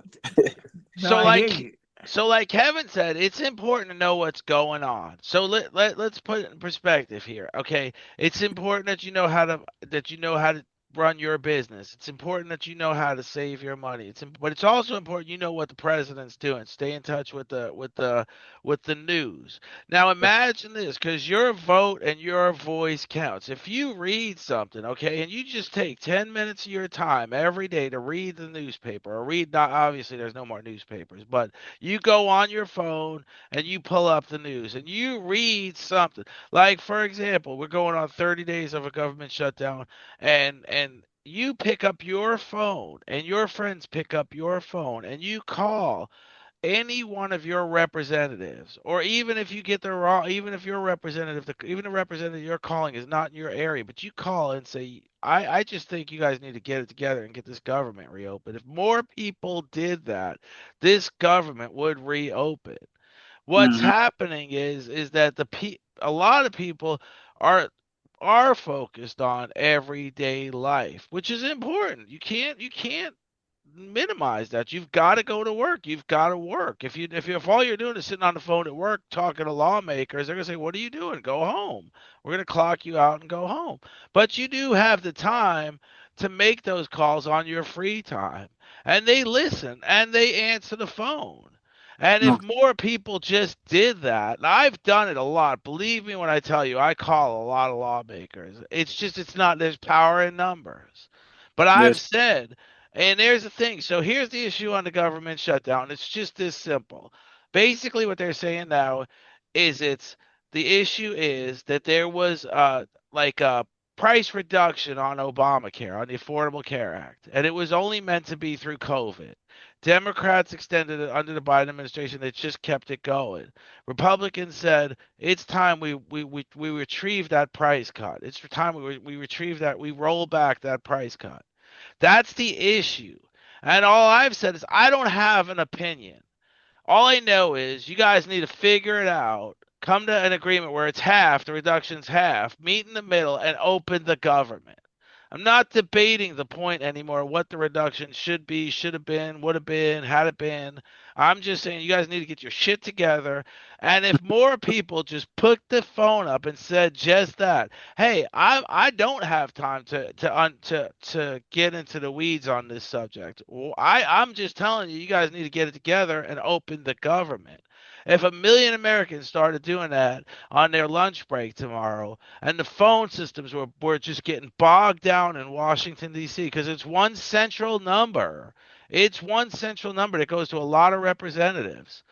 Speaker 3: No,
Speaker 1: So
Speaker 3: I hear
Speaker 1: like
Speaker 3: you.
Speaker 1: so like Kevin said, it's important to know what's going on. So let's put it in perspective here. Okay. It's important that you know how to run your business. It's important that you know how to save your money. But it's also important you know what the president's doing. Stay in touch with the news. Now imagine this, because your vote and your voice counts. If you read something, okay, and you just take 10 minutes of your time every day to read the newspaper, or read, not obviously there's no more newspapers, but you go on your phone and you pull up the news and you read something. Like for example, we're going on 30 days of a government shutdown, and you pick up your phone and your friends pick up your phone and you call any one of your representatives, or even if you get the wrong, even if your representative, even the representative you're calling is not in your area, but you call and say, I just think you guys need to get it together and get this government reopened. If more people did that, this government would reopen. What's
Speaker 2: Mm-hmm.
Speaker 1: happening is that a lot of people are are focused on everyday life, which is important. You can't minimize that. You've got to go to work. You've got to work. If all you're doing is sitting on the phone at work talking to lawmakers, they're gonna say, "What are you doing? Go home. We're gonna clock you out and go home." But you do have the time to make those calls on your free time, and they listen and they answer the phone. And if
Speaker 2: Okay.
Speaker 1: more people just did that, and I've done it a lot. Believe me when I tell you, I call a lot of lawmakers. It's not, there's power in numbers. But I've
Speaker 2: Yes.
Speaker 1: said, and there's the thing. So here's the issue on the government shutdown. It's just this simple. Basically, what they're saying now is the issue is that there was like a price reduction on Obamacare, on the Affordable Care Act, and it was only meant to be through COVID. Democrats extended it under the Biden administration. They just kept it going. Republicans said it's time we retrieve that price cut. It's time we retrieve that, we roll back that price cut. That's the issue. And all I've said is I don't have an opinion. All I know is you guys need to figure it out, come to an agreement where it's half, the reduction's half, meet in the middle, and open the government. I'm not debating the point anymore, what the reduction should be, should have been, would have been, had it been. I'm just saying you guys need to get your shit together. And if more people just put the phone up and said just that, hey, I don't have time to get into the weeds on this subject. Well, I'm just telling you, you guys need to get it together and open the government. If a million Americans started doing that on their lunch break tomorrow, and the phone systems were just getting bogged down in Washington D.C. because it's one central number. It's one central number that goes to a lot of representatives.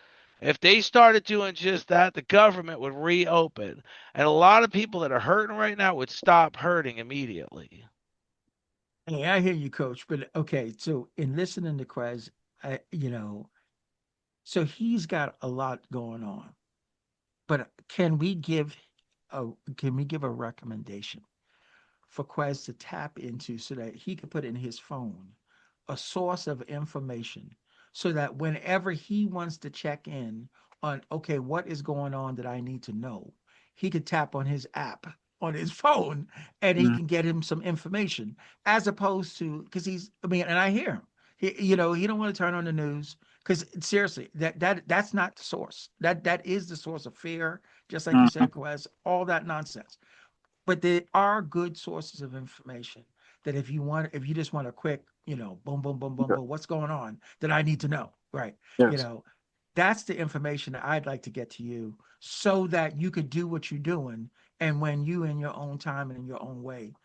Speaker 1: If they started doing just that, the government would reopen, and a lot of people that are hurting right now would stop hurting immediately.
Speaker 3: Hey, I hear you, coach. But okay, so in listening to Quez, so he's got a lot going on. But can we give a recommendation for Quez to tap into so that he could put in his phone a source of information so that whenever he wants to check in on, okay, what is going on that I need to know, he could tap on his app on his phone and he
Speaker 2: Mm-hmm.
Speaker 3: can get him some information as opposed to, because I mean, and I hear him. He don't want to turn on the news because seriously, that's not the source. That is the source of fear, just like you
Speaker 2: Mm-hmm.
Speaker 3: said, Quez, all that nonsense. But there are good sources of information that if you just want a quick, boom, boom, boom, boom,
Speaker 2: Yeah.
Speaker 3: boom, what's going on that I need to know, right? You
Speaker 2: Yes.
Speaker 3: know, that's the information that I'd like to get to you so that you could do what you're doing. And when you in your own time and in your own way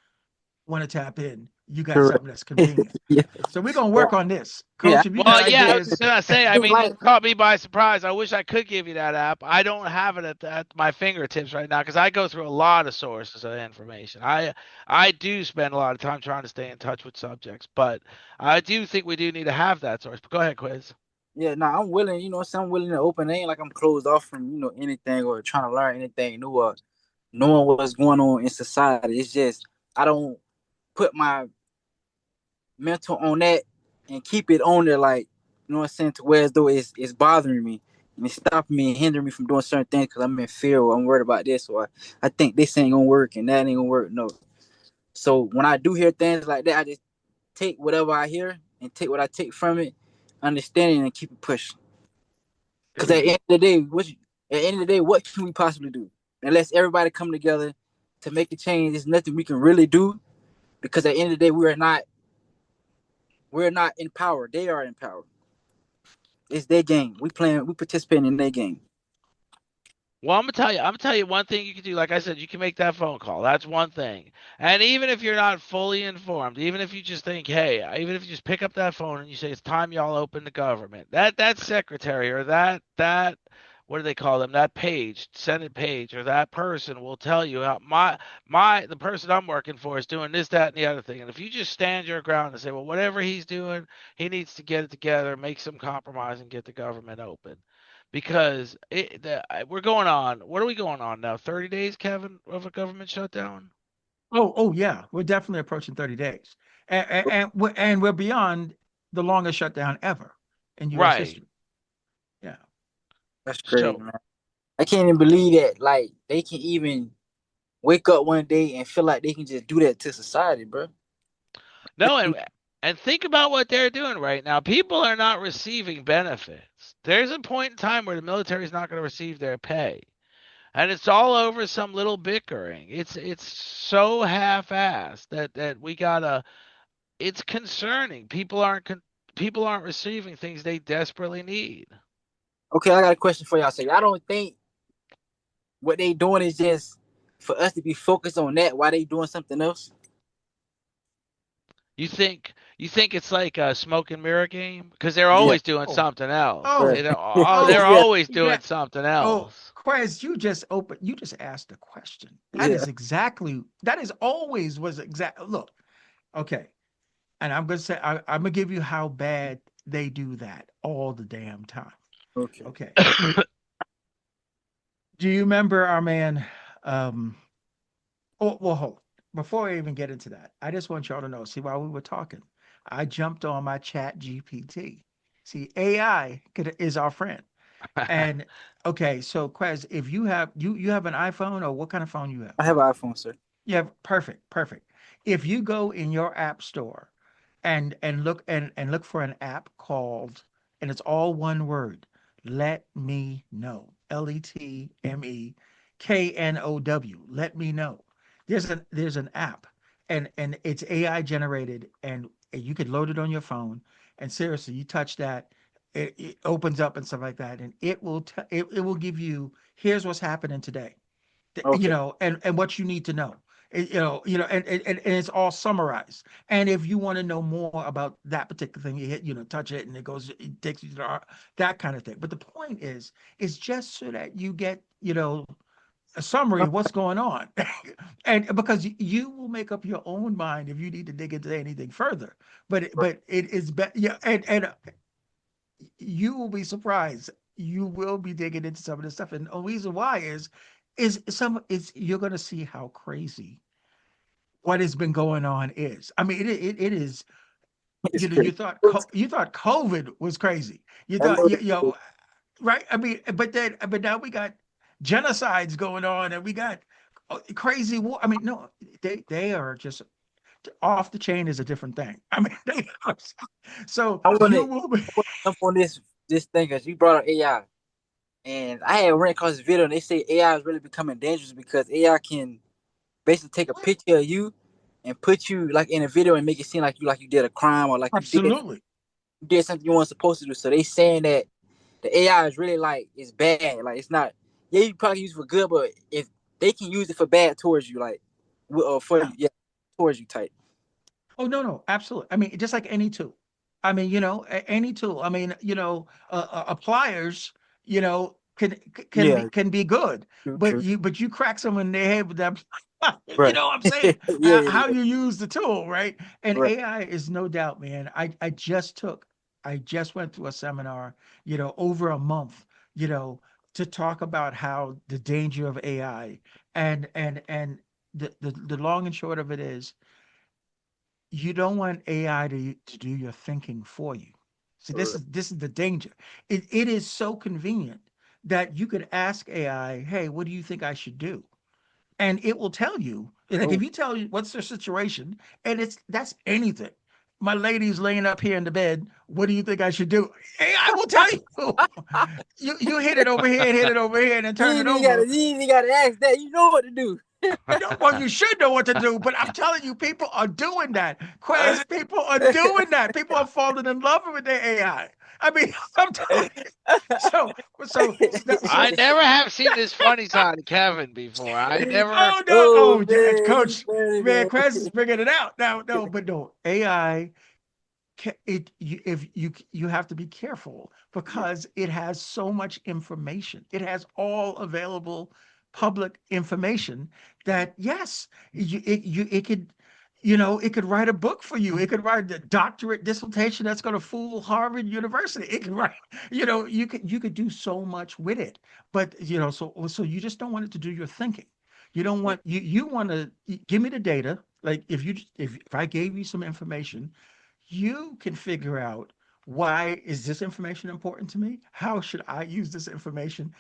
Speaker 3: want to tap in, you got
Speaker 2: Correct.
Speaker 3: something that's convenient.
Speaker 2: Yeah.
Speaker 3: So we're gonna
Speaker 2: Yeah.
Speaker 3: work on this.
Speaker 2: Yeah.
Speaker 3: Coach, if you got
Speaker 1: Well, yeah, I was
Speaker 3: ideas,
Speaker 1: just gonna say. I
Speaker 2: It's
Speaker 1: mean,
Speaker 2: like
Speaker 1: you caught me by surprise. I wish I could give you that app. I don't have it at my fingertips right now because I go through a lot of sources of information. I do spend a lot of time trying to stay in touch with subjects, but I do think we do need to have that source. But go ahead, Quiz.
Speaker 2: yeah, no, I'm willing, I'm willing to open. It ain't like I'm closed off from, anything or trying to learn anything new or knowing what's going on in society. It's just I don't put my mental on that and keep it on there, like, what I'm saying, to where as though it's bothering me and it's stopping me and hindering me from doing certain things because I'm in fear or I'm worried about this or I think this ain't gonna work and that ain't gonna work. No. So when I do hear things like that, I just take whatever I hear and take what I take from it understanding and keep it pushing. Because at the end of the day, what can we possibly do? Unless everybody come together to make a change, there's nothing we can really do. Because at the end of the day, we're not in power. They are in power. It's their game. We participating in their game.
Speaker 1: Well, I'm gonna tell you one thing you can do. Like I said, you can make that phone call. That's one thing. And even if you're not fully informed, even if you just think, hey, even if you just pick up that phone and you say it's time y'all open the government, that secretary or that what do they call them? That page, Senate page, or that person will tell you how the person I'm working for is doing this, that, and the other thing. And if you just stand your ground and say, well, whatever he's doing, he needs to get it together, make some compromise, and get the government open because we're going on. What are we going on now? 30 days, Kevin, of a government shutdown?
Speaker 3: Oh yeah, we're definitely approaching 30 days, and we're beyond the longest shutdown ever in U.S.
Speaker 1: Right.
Speaker 3: history. Yeah.
Speaker 2: That's crazy,
Speaker 1: So,
Speaker 2: man. I can't even believe that. Like they can even wake up one day and feel like they can just do that to society, bro.
Speaker 1: no, and think about what they're doing right now. People are not receiving benefits. There's a point in time where the military is not going to receive their pay. And it's all over some little bickering. It's so half-assed that we gotta. It's concerning. People aren't receiving things they desperately need.
Speaker 2: Okay, I got a question for y'all. So y'all don't think what they doing is just for us to be focused on that while they doing something else?
Speaker 1: You think it's like a smoke and mirror game because they're
Speaker 2: Yeah.
Speaker 1: always doing something else.
Speaker 3: Oh,
Speaker 1: They're
Speaker 2: Yeah.
Speaker 1: always doing
Speaker 3: yeah.
Speaker 1: something
Speaker 3: Oh,
Speaker 1: else.
Speaker 3: Quez, you just asked a question.
Speaker 2: Yeah.
Speaker 3: That is always was exact. Look, okay. And I'm gonna give you how bad they do that all the damn time.
Speaker 2: Okay.
Speaker 3: Okay. Do you remember our man? Um, oh, well, hold. Before I even get into that, I just want y'all to know. See, while we were talking, I jumped on my Chat GPT. See, is our friend. And okay, so Quez, if you have an iPhone or what kind of phone you have?
Speaker 2: I have an iPhone, sir.
Speaker 3: You have perfect. If you go in your app store and look for an app called, and it's all one word, Let Me Know. LETMEKNOW. Let me know. There's an app and it's AI generated and you could load it on your phone and seriously you touch that it opens up and stuff like that and it will give you here's what's happening today you
Speaker 2: Okay.
Speaker 3: know, and what you need to know. And it's all summarized. And if you want to know more about that particular thing, you hit, touch it, and it takes you to that kind of thing. But the point is just so that you get, a summary of what's going on, and because you will make up your own mind if you need to dig into anything further. But it is, yeah, and you will be surprised. You will be digging into some of this stuff, and the reason why is you're going to see how crazy what has been going on is. I mean, it is.
Speaker 2: It's
Speaker 3: You
Speaker 2: crazy.
Speaker 3: thought COVID was crazy. You
Speaker 2: That
Speaker 3: thought
Speaker 2: mother-
Speaker 3: right. I mean, but now we got genocides going on, and we got crazy war. I mean, no, they are just off the chain is a different thing. I mean, they are, so
Speaker 2: I want
Speaker 3: you
Speaker 2: to
Speaker 3: will be.
Speaker 2: jump on this thing because you brought up AI, and I had ran across this video, and they say AI is really becoming dangerous because AI can basically take a picture of you and put you like in a video and make it seem like you did a crime or like
Speaker 3: Absolutely.
Speaker 2: you did something you weren't supposed to do. So they saying that the AI is really like it's bad. Like it's not. Yeah, you probably use it for good, but if they can use it for bad towards you, like or for
Speaker 3: Yeah.
Speaker 2: you, yeah, towards you type.
Speaker 3: Oh no, absolutely. I mean, just like any tool. I mean, any tool. I mean, pliers,
Speaker 2: Yeah,
Speaker 3: can be good,
Speaker 2: true,
Speaker 3: but
Speaker 2: true.
Speaker 3: you crack someone in the head with that. You
Speaker 2: Right.
Speaker 3: know what I'm
Speaker 2: yeah,
Speaker 3: saying?
Speaker 2: yeah,
Speaker 3: How
Speaker 2: yeah.
Speaker 3: you use the tool, right? And
Speaker 2: Right.
Speaker 3: AI is no doubt, man. I just went through a seminar, over a month, you know, to talk about how the danger of AI and the long and short of it is you don't want AI to do your thinking for you. See,
Speaker 2: Right.
Speaker 3: this is the danger. It is so convenient that you could ask AI, "Hey, what do you think I should do?" And it will tell you. Like
Speaker 2: Oh,
Speaker 3: if you tell you what's their situation, and that's anything. my lady's laying up here in the bed. What do you think I should do? AI will tell you. You hit it over here, hit it over here, and then turn it over.
Speaker 2: You ain't gotta ask that. You know what to do.
Speaker 3: Well, you should know what to do, but I'm telling you, people are doing that. Quez, people are doing that. People are falling in love with their AI. I mean, I'm telling you. So
Speaker 1: I never have seen this funny side of Kevin before. I never.
Speaker 3: oh no,
Speaker 2: Oh,
Speaker 3: yeah,
Speaker 2: man,
Speaker 3: Coach,
Speaker 2: funny,
Speaker 3: man, Quez is bringing it out. No, but no, AI. If you have to be careful because it has so much information. It has all available public information that yes, it could, it could write a book for you. It could write a doctorate dissertation that's going to fool Harvard University. It could write, you could do so much with it. But so you just don't want it to do your thinking. You don't want you want to give me the data. Like if I gave you some information, you can figure out, why is this information important to me? How should I use this information?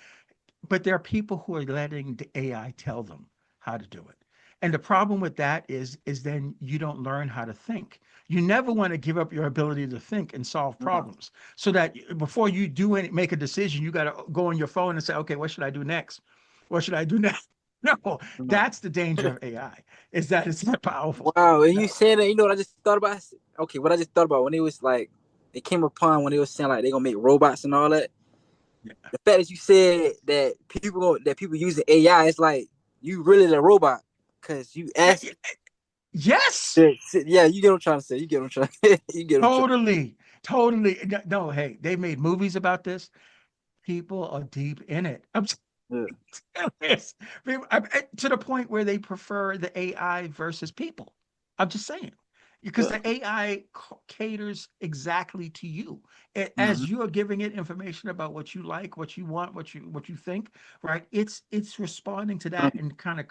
Speaker 3: But there are people who are letting the AI tell them how to do it. And the problem with that is then you don't learn how to think. You never want to give up your ability to think and solve problems. So that before you make a decision, you got to go on your phone and say, okay, what should I do next? What should I do next? No, that's the danger of AI, is that it's not powerful.
Speaker 2: Wow, and you saying that, you know what I just thought about? Okay, what I just thought about when it was like, it came upon when they was saying like they're gonna make robots and all that.
Speaker 3: Yeah.
Speaker 2: The fact that you said that people using AI, it's like you really the robot because you ask.
Speaker 3: Yes.
Speaker 2: Yeah, you get what I'm trying to say. You get what I'm trying. You get what I'm trying.
Speaker 3: Totally. No, hey, they made movies about this. People are deep in it. I'm serious. To the point where they prefer the AI versus people. I'm just saying, because the AI caters exactly to you. As you are giving it information about what you like, what you want, what you think, right? It's responding to that and kind of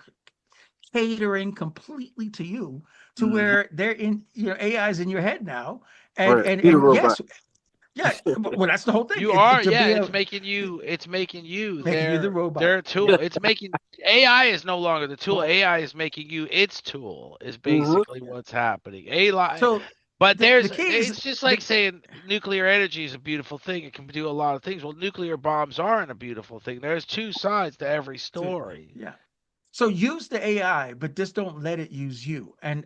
Speaker 3: catering completely to you, to where they're in your AI's in your head now. And
Speaker 2: Right.
Speaker 3: and
Speaker 2: You're the
Speaker 3: and
Speaker 2: robot.
Speaker 3: yes, yeah, well, that's the whole thing.
Speaker 1: You are,
Speaker 3: To
Speaker 1: yeah.
Speaker 3: be
Speaker 1: It's making you
Speaker 3: making you the robot.
Speaker 1: their tool. It's making AI is no longer the tool. AI is making you its tool. Is basically what's happening. AI,
Speaker 3: So
Speaker 1: but
Speaker 3: the key is
Speaker 1: it's just like saying nuclear energy is a beautiful thing. It can do a lot of things. Well, nuclear bombs aren't a beautiful thing. There's two sides to every story.
Speaker 3: yeah. So use the AI, but just don't let it use you. And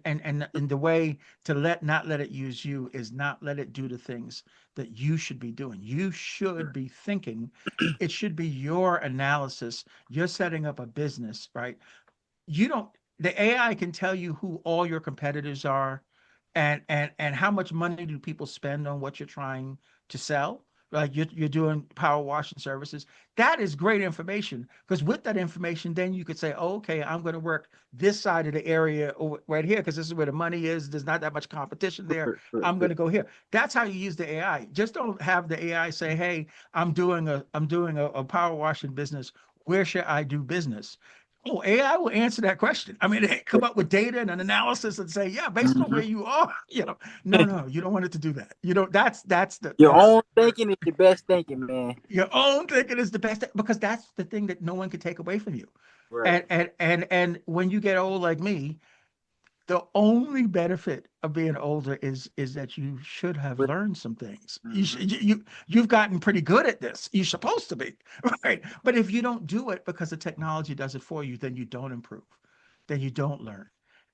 Speaker 3: the way to not let it use you is not let it do the things that you should be doing. You should be thinking. It should be your analysis. You're setting up a business, right? You don't The AI can tell you who all your competitors are, and how much money do people spend on what you're trying to sell. Like you're doing power washing services. That is great information, because with that information, then you could say, oh, okay, I'm going to work this side of the area right here because this is where the money is. There's not that much competition there. I'm going to go here. That's how you use the AI. Just don't have the AI say, hey, I'm doing a power washing business. Where should I do business? Oh, AI will answer that question. I mean, they come up with data and an analysis and say, yeah, based on where you are, no, you don't want it to do that.
Speaker 2: Your own thinking is your best thinking, man.
Speaker 3: Your own thinking is the best, because that's the thing that no one can take away from you.
Speaker 2: Right.
Speaker 3: And when you get old like me, the only benefit of being older is that you should have learned some things. You've gotten pretty good at this. You're supposed to be, right? But if you don't do it because the technology does it for you, then you don't improve, then you don't learn,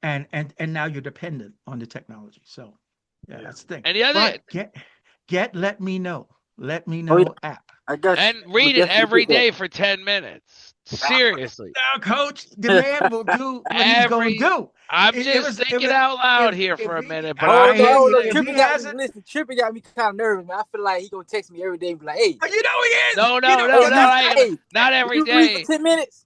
Speaker 3: and now you're dependent on the technology. So yeah, that's the thing.
Speaker 1: And the other,
Speaker 3: But let me know. Let me
Speaker 2: Oh,
Speaker 3: know
Speaker 2: yeah.
Speaker 3: app.
Speaker 2: I got you.
Speaker 1: and read it
Speaker 2: Definitely
Speaker 1: every
Speaker 2: get that.
Speaker 1: day for 10 minutes. Seriously.
Speaker 3: Now, Coach, the man will do what he's going to do.
Speaker 1: I'm just thinking out loud here for a minute, but I'm just
Speaker 2: Hold on.
Speaker 1: saying.
Speaker 2: Trippy got me kind of nervous, man. I feel like he gonna text me every day and be like, hey.
Speaker 3: But you know he is.
Speaker 1: No, not every day.
Speaker 2: For 10 minutes.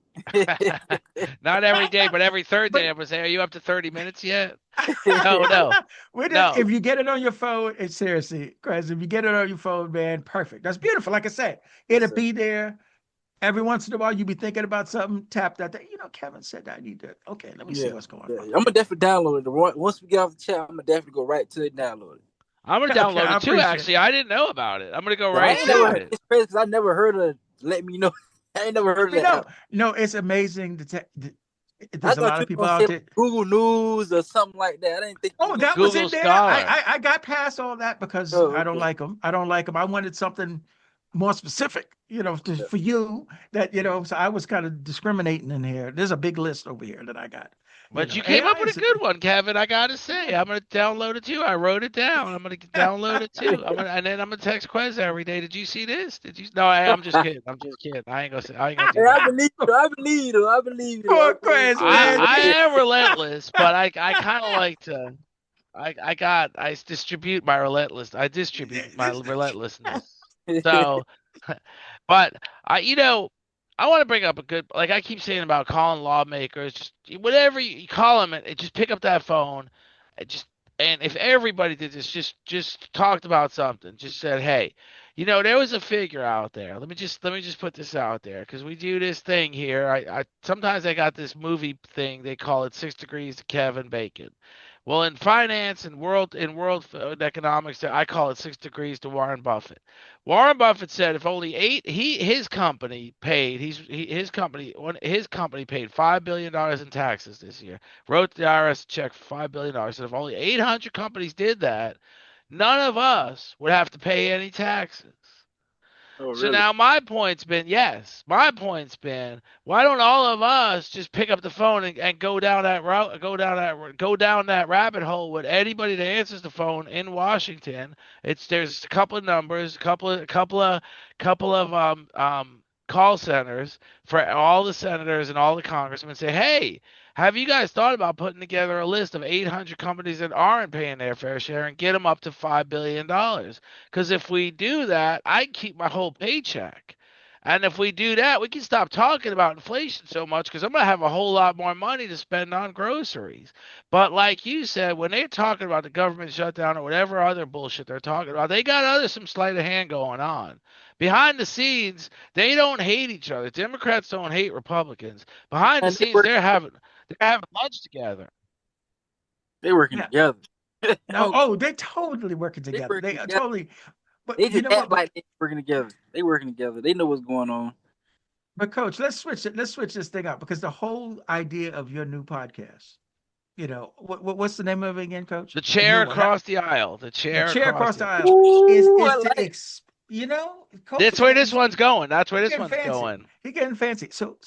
Speaker 1: Not every day, but every third day. I'm gonna say, are you up to 30 minutes yet? No.
Speaker 3: If you get it on your phone, it's seriously, Chris, if you get it on your phone, man, perfect. That's beautiful. Like I said, it'll be there. Every once in a while, you be thinking about something, tap that. Kevin said I need to. Okay, let me see what's going on.
Speaker 2: I'm gonna definitely download it. Once we get off the chat, I'm gonna definitely go right to it and download it.
Speaker 1: I'm gonna download it too. Actually, I didn't know about it. I'm gonna go right to it.
Speaker 2: It's crazy because I never heard of Let Me Know. I ain't never heard of that.
Speaker 3: No, it's amazing.
Speaker 2: I
Speaker 3: There's a
Speaker 2: thought
Speaker 3: lot
Speaker 2: you
Speaker 3: of
Speaker 2: were
Speaker 3: people
Speaker 2: gonna
Speaker 3: out
Speaker 2: say
Speaker 3: there.
Speaker 2: Google News or something like that. I didn't think you
Speaker 3: Oh,
Speaker 2: was gonna
Speaker 3: that
Speaker 2: say.
Speaker 3: was
Speaker 1: Google
Speaker 3: in there.
Speaker 1: Scholar.
Speaker 3: I got past all that because
Speaker 2: Oh,
Speaker 3: I don't
Speaker 2: okay.
Speaker 3: like them. I don't like them. I wanted something more specific,
Speaker 2: Yeah.
Speaker 3: for you that, so I was kind of discriminating in here. There's a big list over here that I got.
Speaker 1: But you came up
Speaker 3: AI
Speaker 1: with a
Speaker 3: is,
Speaker 1: good one, Kevin. I gotta say,
Speaker 3: yeah.
Speaker 1: I'm gonna download it too. I wrote it down. I'm gonna download it too. And then I'm gonna text Quez every day. Did you see this? Did you? No, I'm just kidding. I'm just kidding. I ain't gonna say. I ain't gonna do
Speaker 2: Hey, I
Speaker 1: that.
Speaker 2: believe you. I believe you. I believe you.
Speaker 3: Poor
Speaker 2: Okay,
Speaker 3: Quez,
Speaker 2: so
Speaker 3: man.
Speaker 1: I am relentless, but I kind of like to. I distribute my relentless. I distribute my relentlessness. So, but I want to bring up a good, like I keep saying about calling lawmakers, just whatever you call them, and just pick up that phone, and just and if everybody did this, just talked about something, just said, hey, there was a figure out there. Let me just put this out there because we do this thing here. I sometimes I got this movie thing. They call it 6 Degrees to Kevin Bacon. Well, in finance and world economics, I call it 6 degrees to Warren Buffett. Warren Buffett said if only his company paid his company paid $5 billion in taxes this year. Wrote the IRS a check for $5 billion. Said if only 800 companies did that, none of us would have to pay any taxes.
Speaker 2: oh,
Speaker 1: So
Speaker 2: really?
Speaker 1: now my point's been yes. My point's been why don't all of us just pick up the phone and go down that route, go down that rabbit hole with anybody that answers the phone in Washington. There's a couple of numbers, couple of call centers for all the senators and all the congressmen. Say, hey, have you guys thought about putting together a list of 800 companies that aren't paying their fair share and get them up to $5 billion? Because if we do that, I keep my whole paycheck. And if we do that, we can stop talking about inflation so much because I'm going to have a whole lot more money to spend on groceries. But like you said, when they're talking about the government shutdown or whatever other bullshit they're talking about, they got some sleight of hand going on. Behind the scenes, they don't hate each other. Democrats don't hate Republicans. Behind the
Speaker 2: And
Speaker 1: scenes, they're having lunch together.
Speaker 2: they working
Speaker 3: Yeah.
Speaker 2: together.
Speaker 3: No, oh, they totally working
Speaker 2: They
Speaker 3: together.
Speaker 2: working
Speaker 3: They are
Speaker 2: together.
Speaker 3: totally, but
Speaker 2: They
Speaker 3: you
Speaker 2: just
Speaker 3: know what?
Speaker 2: act like they working together. They working together. They know what's going on.
Speaker 3: But coach, let's switch it. Let's switch this thing up because the whole idea of your new podcast, what's the name of it again, coach?
Speaker 1: The
Speaker 3: The
Speaker 1: chair
Speaker 3: new one.
Speaker 1: across the aisle. The
Speaker 3: The
Speaker 1: chair
Speaker 3: chair
Speaker 1: across
Speaker 3: across
Speaker 1: the
Speaker 3: the
Speaker 1: aisle.
Speaker 3: aisle
Speaker 2: Ooh,
Speaker 3: is
Speaker 2: I
Speaker 3: to
Speaker 2: like.
Speaker 3: coach
Speaker 1: That's
Speaker 3: is
Speaker 1: where
Speaker 3: getting
Speaker 1: this one's going. That's where
Speaker 3: he's
Speaker 1: this
Speaker 3: getting
Speaker 1: one's
Speaker 3: fancy.
Speaker 1: going.
Speaker 3: He's getting fancy. So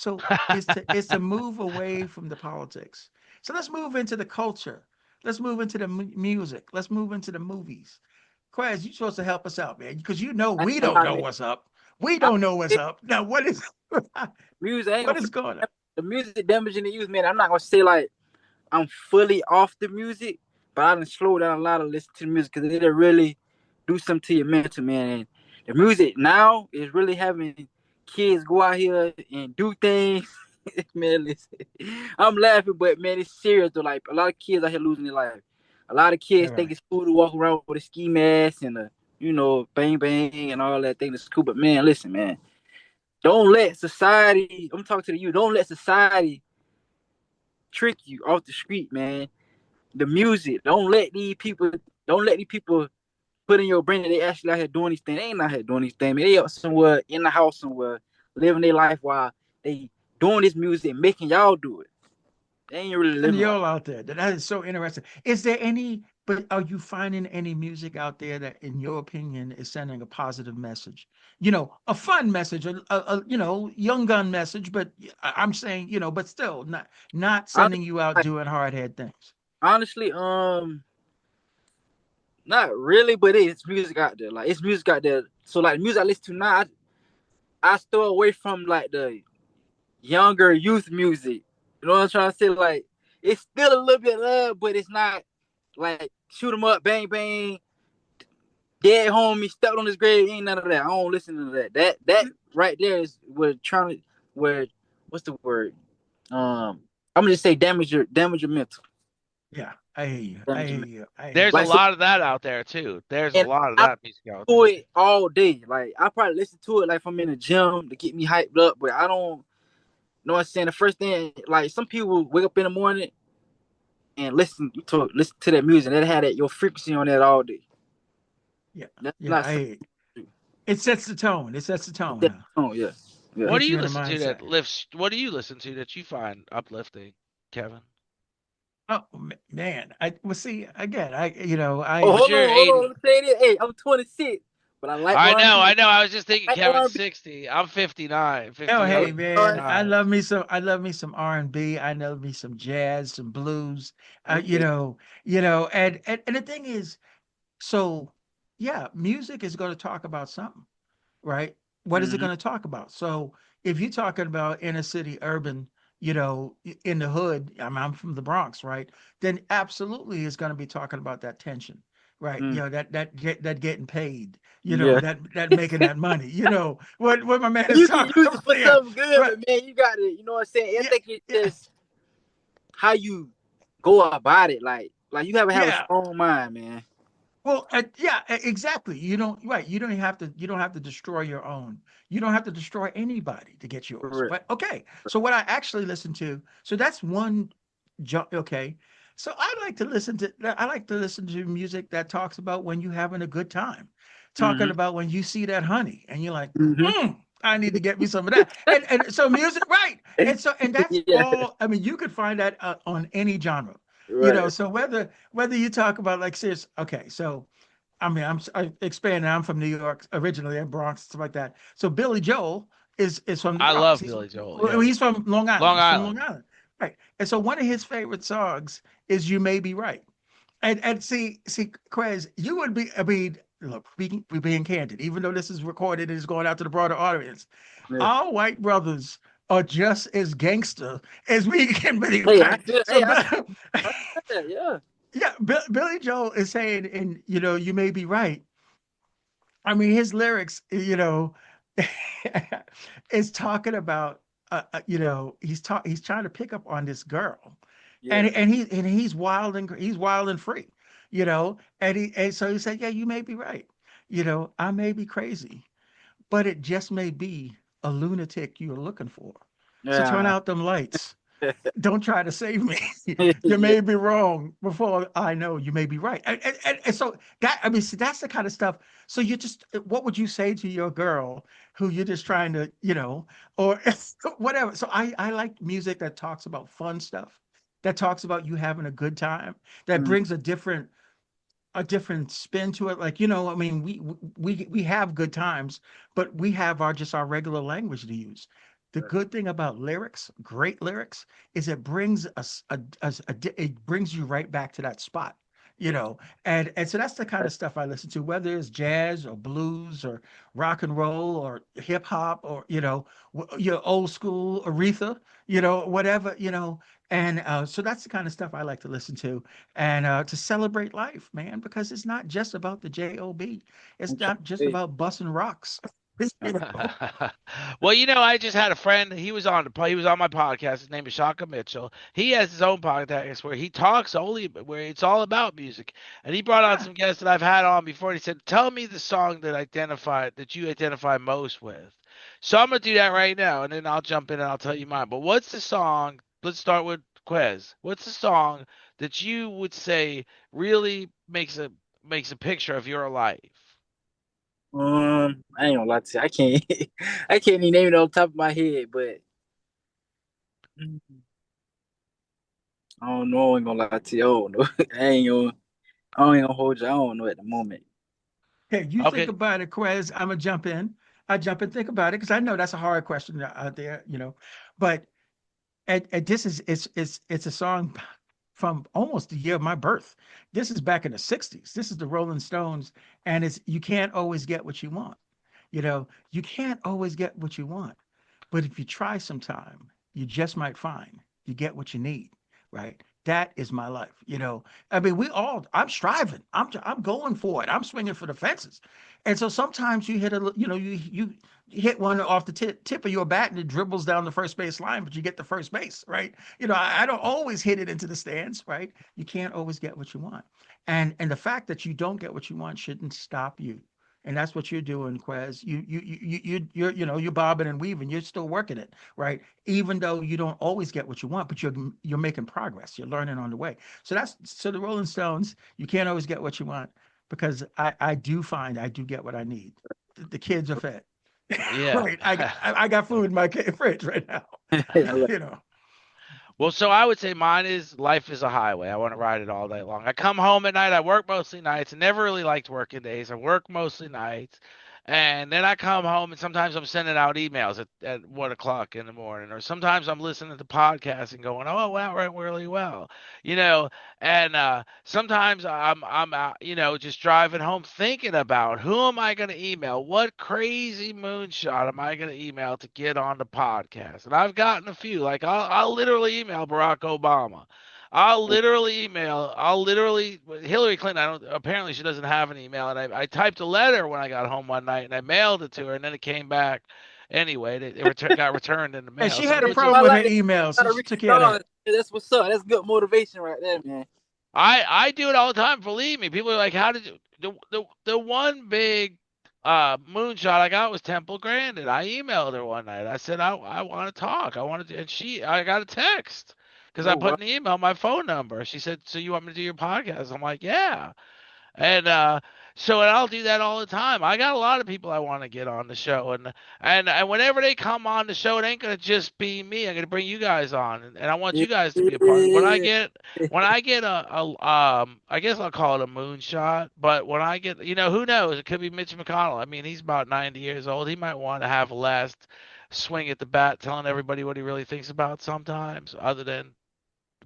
Speaker 3: it's to move away from the politics. So let's move into the culture. Let's move into the music. Let's move into the movies. Quaz, you're supposed to help us out, man, because
Speaker 2: I ain't
Speaker 3: we
Speaker 2: gonna
Speaker 3: don't
Speaker 2: lie,
Speaker 3: know
Speaker 2: man.
Speaker 3: what's up. We
Speaker 2: I,
Speaker 3: don't know what's
Speaker 2: it,
Speaker 3: up. Now, what is
Speaker 2: music I ain't
Speaker 3: what
Speaker 2: gonna
Speaker 3: is going on?
Speaker 2: the music damaging the youth, man. I'm not gonna say like I'm fully off the music, but I done slow down a lot of listen to the music because it'll really do something to your mental, man. And the music now is really having kids go out here and do things. Man, listen, I'm laughing, but man, it's serious though. Like a lot of kids out here losing their life. A lot of
Speaker 3: Yeah,
Speaker 2: kids think
Speaker 3: right.
Speaker 2: it's cool to walk around with a ski mask and a, bang bang and all that thing. That's cool, but man, listen, man, don't let society. I'm talking to you. Don't let society trick you off the street, man. The music. Don't let these people. Don't let these people put in your brain that they actually out here doing these things. They ain't out here doing these things. Man. They up somewhere in the house somewhere, living their life while they doing this music, making y'all do it. They ain't really
Speaker 3: And
Speaker 2: living life.
Speaker 3: y'all out there. That is so interesting. Is there any, but are you finding any music out there that, in your opinion, is sending a positive message? A fun message, young gun message, but I'm saying, but still not
Speaker 2: Honestly,
Speaker 3: sending you out
Speaker 2: like,
Speaker 3: doing hard head things.
Speaker 2: honestly, not really, but it's music out there. Like it's music out there. So like the music I listen to now, I stay away from like the younger youth music. You know what I'm trying to say? Like it's still a little bit love, but it's not like shoot 'em up, bang bang, dead homie, stepped on his grave. Ain't none of that. I don't listen to that. That right there is where what's the word? I'm gonna just say damage your mental.
Speaker 3: Yeah, I hear you. I
Speaker 2: Damage your
Speaker 3: hear
Speaker 2: mental.
Speaker 3: you. I hear
Speaker 1: There's
Speaker 3: you.
Speaker 1: a
Speaker 2: Like so,
Speaker 1: lot of that out there too. There's a
Speaker 2: and
Speaker 1: lot of
Speaker 2: I
Speaker 1: that music out
Speaker 2: do
Speaker 1: there.
Speaker 2: it all day. Like I probably listen to it like if I'm in the gym to get me hyped up, but I don't know what I'm saying. The first thing, like some people wake up in the morning and listen to that music, and they had that your frequency on that all day.
Speaker 3: Yeah,
Speaker 2: That's
Speaker 3: yeah,
Speaker 2: not
Speaker 3: I
Speaker 2: something
Speaker 3: hear you. It sets the tone. It sets the tone,
Speaker 2: that
Speaker 3: huh?
Speaker 2: oh yeah. Yeah.
Speaker 1: What do
Speaker 3: Get you
Speaker 1: you
Speaker 3: in the
Speaker 1: listen to that
Speaker 3: mindset.
Speaker 1: lifts? What do you listen to that you find uplifting, Kevin?
Speaker 3: Oh man, I well see again. I
Speaker 2: Oh,
Speaker 1: Because
Speaker 3: I
Speaker 1: you're
Speaker 2: hold on.
Speaker 1: 80.
Speaker 2: Let me say this. Hey, I'm 26, but I like
Speaker 1: I know,
Speaker 2: R&B.
Speaker 1: I know. I was just thinking
Speaker 2: I like
Speaker 1: Kevin's
Speaker 2: R&B.
Speaker 1: 60. I'm 59,
Speaker 3: oh
Speaker 2: I
Speaker 1: 58,
Speaker 3: hey
Speaker 2: like
Speaker 1: and
Speaker 3: man,
Speaker 2: R&B.
Speaker 3: I love me some R&B. I love me some jazz, some blues.
Speaker 2: Okay.
Speaker 3: And the thing is, so yeah, music is going to talk about something, right? What is it
Speaker 2: Mm-hmm.
Speaker 3: going to talk about? So if you're talking about inner city urban, in the hood, I'm from the Bronx, right? Then absolutely it's going to be talking about that tension, right?
Speaker 2: Mm.
Speaker 3: That getting paid,
Speaker 2: Yeah.
Speaker 3: that making that money, what my man is
Speaker 2: You can
Speaker 3: talking
Speaker 2: use it
Speaker 3: about
Speaker 2: for
Speaker 3: there.
Speaker 2: something good,
Speaker 3: Right.
Speaker 2: but man, you got to, you know what I'm saying? I
Speaker 3: Yeah,
Speaker 2: think it's
Speaker 3: yeah,
Speaker 2: just how you go about it. Like you have to have a
Speaker 3: yeah.
Speaker 2: strong mind, man.
Speaker 3: Well, yeah, exactly. You don't have to destroy your own. You don't have to destroy anybody to get
Speaker 2: For
Speaker 3: yours.
Speaker 2: real.
Speaker 3: But okay, so what I actually listen to, so that's one okay. So I like to listen to music that talks about when you're having a good time. Talking
Speaker 2: Mm-hmm.
Speaker 3: about when you see that honey and you're like,
Speaker 2: Mm-hmm.
Speaker 3: I need to get me some of that. And so music, right. And that's
Speaker 2: Yeah.
Speaker 3: all, I mean, you could find that on any genre.
Speaker 2: Right.
Speaker 3: So whether you talk about like serious, okay, so I mean I expanding. I'm from New York originally, and Bronx, stuff like that. So Billy Joel is from the
Speaker 1: I
Speaker 3: Bronx.
Speaker 1: love
Speaker 3: He's
Speaker 1: Billy Joel.
Speaker 3: well,
Speaker 1: Yeah,
Speaker 3: he's from Long Island.
Speaker 1: Long
Speaker 3: He's from Long
Speaker 1: Island.
Speaker 3: Island, right? And so one of his favorite songs is "You May Be Right." And see, Quez, you would be. I mean, look, we being candid, even though this is recorded and is going out to the broader audience,
Speaker 2: Yeah.
Speaker 3: our white brothers are just as gangster as we can be,
Speaker 2: Hey,
Speaker 3: right?
Speaker 2: I feel that. Yeah.
Speaker 3: Yeah, Billy Joel is saying, and you may be right. I mean, his lyrics, is talking about, he's trying to pick up on this girl,
Speaker 2: Yeah.
Speaker 3: and he's wild and free, and so he said, yeah, you may be right, I may be crazy, but it just may be a lunatic you're looking for. So turn
Speaker 2: Yeah.
Speaker 3: out them lights. Don't try to save me. You
Speaker 2: Yeah.
Speaker 3: may be wrong before I know you may be right. And so I mean, see, that's the kind of stuff. So what would you say to your girl who you're just trying to, or whatever. So I like music that talks about fun stuff, that talks about you having a good time, that
Speaker 2: Mm.
Speaker 3: brings a different spin to it. Like, I mean, we have good times, but we have our regular language to use. The good thing about lyrics, great lyrics, is it brings us it brings you right back to that spot, and so that's the kind of stuff I listen to, whether it's jazz or blues or rock and roll or hip hop or your old school Aretha, whatever, and so that's the kind of stuff I like to listen to and to celebrate life, man, because it's not just about the job.
Speaker 2: I'm
Speaker 3: It's
Speaker 2: trying
Speaker 3: not just
Speaker 2: to
Speaker 3: about busting rocks.
Speaker 1: Well, I just had a friend. He was on my podcast. His name is Shaka Mitchell. He has his own podcast where he talks only where it's all about music. And he brought on
Speaker 3: Yeah.
Speaker 1: some guests that I've had on before. And he said, "Tell me the song that you identify most with." So I'm gonna do that right now, and then I'll jump in and I'll tell you mine. But what's the song? Let's start with Quez. What's the song that you would say really makes a picture of your life?
Speaker 2: I ain't gonna lie to you. I can't I can't even name it off the top of my head, but I don't know. I ain't gonna lie to you. I don't know. I ain't gonna hold you. I don't know at the moment.
Speaker 3: Hey, you think
Speaker 1: Okay.
Speaker 3: about it, Quez. I'm gonna jump in. I jump in, think about it, because I know that's a hard question out there, But and this is it's a song from almost the year of my birth. This is back in the '60s. This is the Rolling Stones, and it's you can't always get what you want. You can't always get what you want, but if you try sometime, you just might find you get what you need, right? That is my life. I mean, I'm striving. I'm going for it. I'm swinging for the fences. And so sometimes you hit you hit one off the tip of your bat and it dribbles down the first base line, but you get the first base, right? I don't always hit it into the stands, right? You can't always get what you want. And the fact that you don't get what you want shouldn't stop you, and that's what you're doing, Quez. You're bobbing and weaving. You're still working it, right? Even though you don't always get what you want, but you're making progress. You're learning on the way. So the Rolling Stones. You can't always get what you want, because I do find I do get what I need. The kids are fed.
Speaker 1: Yeah.
Speaker 3: Right. I got food in my fridge right now. You know.
Speaker 1: Well, so I would say mine is life is a highway. I want to ride it all day long. I come home at night. I work mostly nights. I never really liked working days. I work mostly nights. And then I come home and sometimes I'm sending out emails at 1 o'clock in the morning, or sometimes I'm listening to podcasts and going, "Oh, wow, went really well," you know. And sometimes I'm out, just driving home thinking about who am I going to email, what crazy moonshot am I going to email to get on the podcast. And I've gotten a few. Like I'll literally email Barack Obama. I'll literally Hillary Clinton. I don't. Apparently, she doesn't have an email, and I typed a letter when I got home one night, and I mailed it to her, and then it came back. Anyway, got returned in the
Speaker 3: And
Speaker 1: mail.
Speaker 3: she
Speaker 1: So
Speaker 3: had
Speaker 1: it
Speaker 3: a
Speaker 1: was
Speaker 3: problem
Speaker 1: just,
Speaker 3: with
Speaker 2: I
Speaker 3: her
Speaker 2: like that.
Speaker 3: email, so
Speaker 2: Gotta
Speaker 3: she
Speaker 2: reach
Speaker 3: took
Speaker 2: the
Speaker 3: care of that.
Speaker 2: stars. That's what's up. That's good motivation right there, man.
Speaker 1: I do it all the time. Believe me, people are like, "How did you?" The one big moonshot I got was Temple Grandin. I emailed her one night. I said, I want to talk. I wanted to, and I got a text because I
Speaker 2: Oh
Speaker 1: put
Speaker 2: wow.
Speaker 1: in the email my phone number. She said, "So you want me to do your podcast?" I'm like, "Yeah." And and I'll do that all the time. I got a lot of people I want to get on the show, and whenever they come on the show, it ain't gonna just be me. I'm gonna bring you guys on, and I want
Speaker 2: Yeah.
Speaker 1: you guys to be a part of it. When I get I guess I'll call it a moonshot, but when I get, who knows? It could be Mitch McConnell. I mean, he's about 90 years old. He might want to have a last swing at the bat, telling everybody what he really thinks about sometimes, other than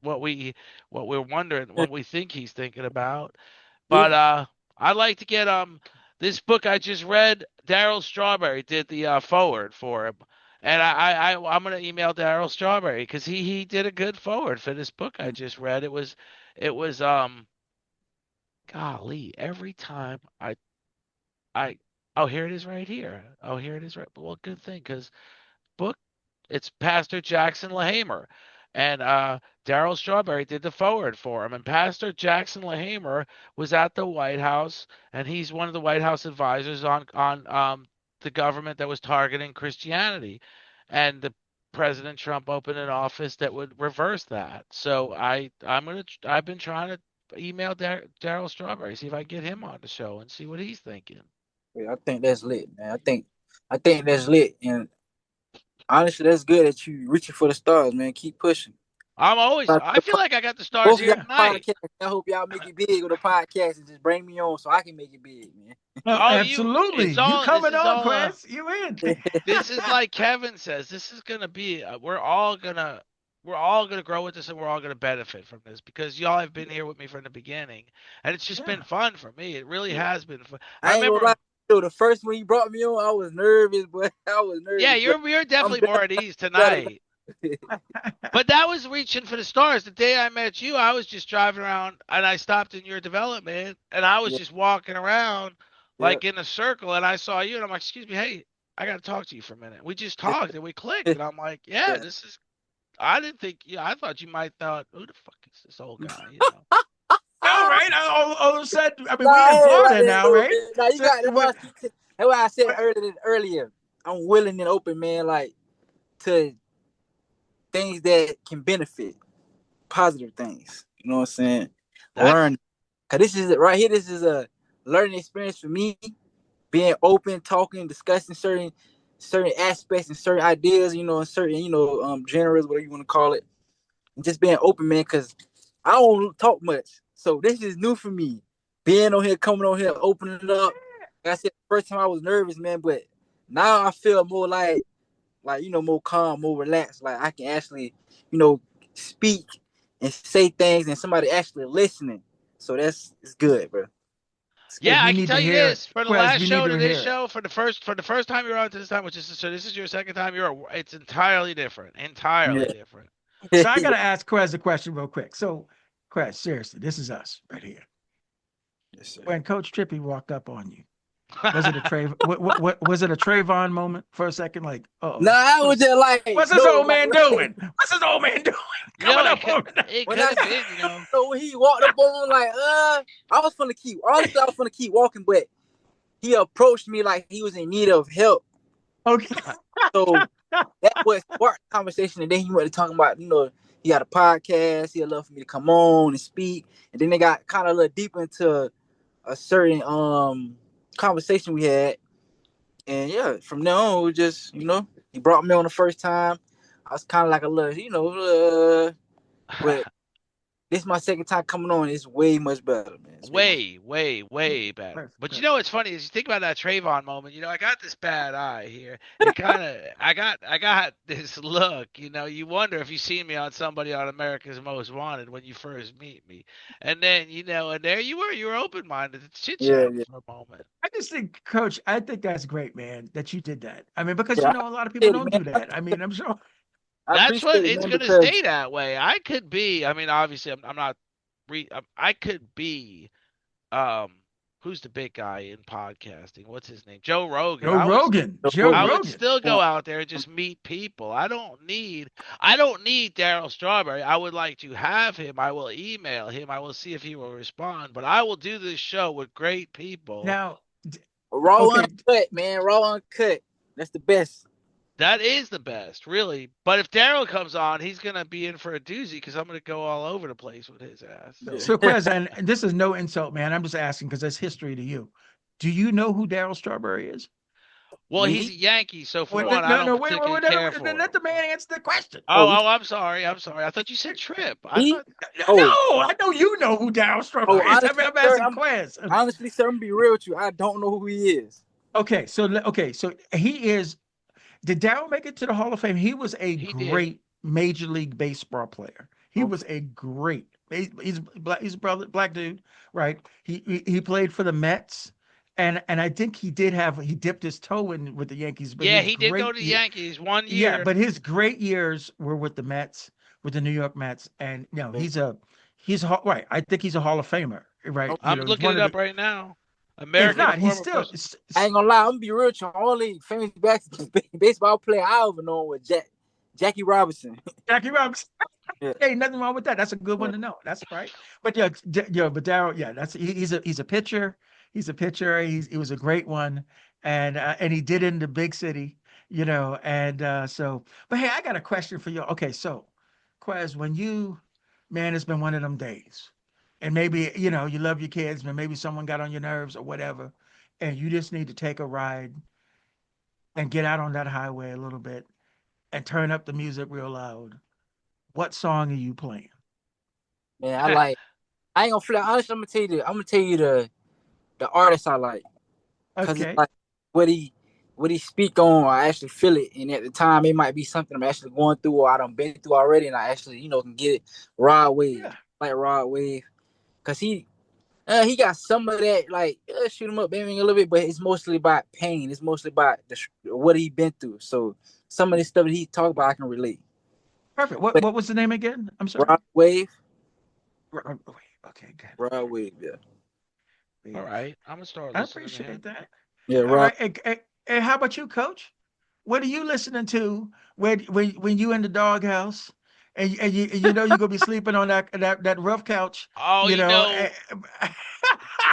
Speaker 1: what we what we're wondering, what we think he's thinking about.
Speaker 2: Yeah.
Speaker 1: But I'd like to get this book I just read. Daryl Strawberry did the forward for him, and I'm gonna email Daryl Strawberry because he did a good forward for this book I just read. It was golly, every time I oh, here it is right here. Oh, here it is right. Well, good thing because book it's Pastor Jackson Lahamer. And Daryl Strawberry did the forward for him. And Pastor Jackson Lahamer was at the White House, and he's one of the White House advisors on the government that was targeting Christianity. And the President Trump opened an office that would reverse that. So I've been trying to email Daryl Strawberry, see if I can get him on the show and see what he's thinking.
Speaker 2: Yeah, I think that's lit, man. I think that's lit, and honestly, that's good that you reaching for the stars, man. Keep pushing.
Speaker 1: I feel like I got the stars
Speaker 2: Both of
Speaker 1: here
Speaker 2: y'all
Speaker 1: tonight.
Speaker 2: podcast. I hope y'all make it big with the podcast and just bring me on so I can make it big, man.
Speaker 3: Oh,
Speaker 1: Oh,
Speaker 3: absolutely. You
Speaker 1: this
Speaker 3: coming
Speaker 1: is
Speaker 3: on,
Speaker 1: all
Speaker 3: Chris? You in?
Speaker 1: this is like Kevin says. This is gonna be we're all gonna grow with this, and we're all gonna benefit from this because y'all have been here with me from the beginning, and it's just been
Speaker 3: Yeah.
Speaker 1: fun for me. It really has been fun. I
Speaker 2: I ain't gonna lie.
Speaker 1: remember,
Speaker 2: Yo, the first when you brought me on, I was nervous, but I was
Speaker 1: yeah,
Speaker 2: nervous. But
Speaker 1: you're
Speaker 2: I'm
Speaker 1: definitely
Speaker 2: better,
Speaker 1: more at ease
Speaker 2: better
Speaker 1: tonight. But that was reaching for the stars. The day I met you, I was just driving around and I stopped in your development and I was
Speaker 2: yeah,
Speaker 1: just walking around
Speaker 2: yeah.
Speaker 1: like in a circle and I saw you and I'm like, "Excuse me, hey, I got to talk to you for a minute." We just talked and we clicked and I'm like, "Yeah,
Speaker 2: Yeah.
Speaker 1: I didn't think, yeah, I thought you might thought, who the fuck is this old guy,
Speaker 3: No, right? All of a sudden, I mean,
Speaker 2: Nah,
Speaker 3: we in
Speaker 2: I ain't like
Speaker 3: Florida
Speaker 2: that
Speaker 3: now,
Speaker 2: though,
Speaker 3: right?
Speaker 2: man. Nah, you
Speaker 3: So,
Speaker 2: got that's
Speaker 3: what,
Speaker 2: why I said
Speaker 3: what,
Speaker 2: earlier. I'm willing and open, man, like to things that can benefit, positive things. You know what I'm saying?
Speaker 1: That's
Speaker 2: Learn. Cause this is right here, this is a learning experience for me. Being open, talking, discussing certain aspects and certain ideas, and certain, genres, whatever you want to call it. And just being open, man, because I don't talk much. So this is new for me. Being on here, coming on here, opening it up. Like I said, first time I was nervous, man, but now I feel more like more calm, more relaxed. Like I can actually, you know, speak and say things, and somebody actually listening. So it's good, bro. It's good.
Speaker 1: yeah,
Speaker 3: we
Speaker 1: I can
Speaker 3: need
Speaker 1: tell
Speaker 3: to
Speaker 1: you
Speaker 3: hear it.
Speaker 1: this. For the
Speaker 3: Quez,
Speaker 1: last
Speaker 3: we need
Speaker 1: show to
Speaker 3: to
Speaker 1: this
Speaker 3: hear it.
Speaker 1: show, for the first time you're on to this time, which is so this is your second time it's entirely different. Entirely
Speaker 2: Yeah.
Speaker 1: different.
Speaker 3: So I got to ask Quez a question real quick. So, Quez, seriously, this is us right here.
Speaker 2: Yes, sir.
Speaker 3: When Coach Trippy walked up on you, was it a what was it a Trayvon moment for a second? Like,
Speaker 2: Nah, I was just like,
Speaker 3: what's this
Speaker 2: no,
Speaker 3: old man doing? What's this old man doing? Coming
Speaker 1: It
Speaker 3: up
Speaker 1: could
Speaker 3: on me.
Speaker 1: it
Speaker 2: when
Speaker 1: could
Speaker 2: I
Speaker 1: have been.
Speaker 2: so when he walked up on me, like, I was gonna keep honestly, I was gonna keep walking, but he approached me like he was in need of help.
Speaker 3: Okay.
Speaker 2: So that was sparked the conversation, and then he went to talking about, he got a podcast. He'd love for me to come on and speak, and then they got kind of a little deeper into a certain conversation we had, And yeah, from there on, we just he brought me on the first time. I was kind of like a little, but this is my second time coming on. It's way much better, man. It's way much.
Speaker 1: Way, way, way better.
Speaker 3: Perfect,
Speaker 1: But you
Speaker 3: perfect.
Speaker 1: know what's funny is you think about that Trayvon moment. I got this bad eye here. It kind of, I got this look. You wonder if you see me on somebody on America's Most Wanted when you first meet me, and then and there you were open minded to chit
Speaker 2: Yeah,
Speaker 1: chat
Speaker 2: yeah,
Speaker 1: for a moment.
Speaker 3: I just think, Coach, I think that's great, man, that you did that. I mean, because
Speaker 2: yeah.
Speaker 3: a lot of
Speaker 2: I
Speaker 3: people
Speaker 2: appreciate it,
Speaker 3: don't
Speaker 2: man.
Speaker 3: do that. I mean, I'm sure.
Speaker 1: That's
Speaker 2: Appreciate
Speaker 1: what
Speaker 2: it,
Speaker 1: it's
Speaker 2: man,
Speaker 1: gonna
Speaker 2: because
Speaker 1: stay that way. I could be. I mean, obviously, I'm not. I could be um who's the big guy in podcasting? What's his name? Joe Rogan.
Speaker 3: Joe
Speaker 1: I would
Speaker 3: Rogan,
Speaker 2: the
Speaker 3: Joe
Speaker 1: I
Speaker 2: Rogan.
Speaker 1: would
Speaker 3: Rogan.
Speaker 1: still
Speaker 2: Yeah,
Speaker 1: go out there and just meet people. I don't need Daryl Strawberry. I would like to have him. I will email him. I will see if he will respond. But I will do this show with great people.
Speaker 3: Now,
Speaker 2: raw
Speaker 3: okay,
Speaker 2: uncut, man. Raw uncut. That's the best.
Speaker 1: That is the best, really. But if Daryl comes on, he's gonna be in for a doozy because I'm gonna go all over the place with his ass. So
Speaker 3: so Quez, and this is no insult, man. I'm just asking because that's history to you. Do you know who Daryl Strawberry is?
Speaker 1: well, he's a
Speaker 2: Me?
Speaker 1: Yankee, so for
Speaker 3: Wait,
Speaker 2: No.
Speaker 1: one, I
Speaker 3: no,
Speaker 1: don't
Speaker 3: no, wait,
Speaker 1: particularly care for
Speaker 3: let
Speaker 1: him.
Speaker 3: the man answer the question.
Speaker 2: Oh,
Speaker 1: Oh, I'm sorry. I'm sorry. I thought you said Trip. I
Speaker 2: me?
Speaker 1: thought.
Speaker 3: No,
Speaker 2: Oh,
Speaker 3: I know you know who Daryl
Speaker 2: oh.
Speaker 3: Strawberry is.
Speaker 2: Honestly,
Speaker 3: I'm
Speaker 2: sir,
Speaker 3: asking Quez.
Speaker 2: I'm gonna be real with you. I don't know who he is.
Speaker 3: Okay, so he is. Did Daryl make it to the Hall of Fame? He was a
Speaker 1: He did.
Speaker 3: great Major League Baseball player. He
Speaker 2: Okay.
Speaker 3: was a great. He's black. He's a brother, black dude, right? He played for the Mets, and I think he dipped his toe in with the Yankees, but
Speaker 1: Yeah,
Speaker 3: his
Speaker 1: he did go
Speaker 3: great
Speaker 1: to the
Speaker 3: year,
Speaker 1: Yankees one
Speaker 3: yeah,
Speaker 1: year.
Speaker 3: but his great years were with the Mets, with the New York Mets, and right. I think he's a Hall of Famer, right?
Speaker 2: Okay.
Speaker 1: I'm
Speaker 3: He's
Speaker 1: looking
Speaker 3: one
Speaker 1: it
Speaker 3: of
Speaker 1: up
Speaker 3: the.
Speaker 1: right now.
Speaker 3: If
Speaker 1: American
Speaker 3: not, he's
Speaker 1: former
Speaker 3: still.
Speaker 1: person.
Speaker 2: I ain't gonna lie. I'm gonna be real with you. Only famous baseball player I ever know was Jackie Robinson.
Speaker 3: Jackie Robinson.
Speaker 2: Yeah.
Speaker 3: Hey, nothing wrong with that. That's a good
Speaker 2: Yeah.
Speaker 3: one to know. That's right. But yeah, but Daryl, yeah, he's a pitcher. He's a pitcher. He was a great one, and he did it in the big city, And so, but hey, I got a question for you. Okay, so, Quez, man, it's been one of them days, and maybe you love your kids, but maybe someone got on your nerves or whatever, and you just need to take a ride and get out on that highway a little bit and turn up the music real loud. What song are you playing?
Speaker 2: Man, I ain't gonna flip. Honestly, I'm gonna tell you the artist I like. Cause it's
Speaker 3: Okay.
Speaker 2: like what he what he speak on, I actually feel it. And at the time it might be something I'm actually going through or I done been through already and I actually, can get it. Rod Wave.
Speaker 3: Yeah.
Speaker 2: Like Rod Wave. Cause he got some of that, like shoot him up, baby, a little bit, but it's mostly about pain. It's mostly about what he been through. So some of this stuff that he talk about, I can relate.
Speaker 3: Perfect. What
Speaker 2: But
Speaker 3: what was the name again? I'm sorry.
Speaker 2: Rod Wave,
Speaker 3: Wait. Okay, good.
Speaker 2: Rod Wave, yeah,
Speaker 1: All
Speaker 3: Wave.
Speaker 1: right, I'm gonna start
Speaker 3: I
Speaker 1: listening to
Speaker 3: appreciate
Speaker 1: him.
Speaker 3: that.
Speaker 2: yeah,
Speaker 3: All
Speaker 2: Rod.
Speaker 3: right. And how about you, Coach? What are you listening to when you in the doghouse and you're gonna be sleeping on that rough couch,
Speaker 1: Oh,
Speaker 3: you know? and-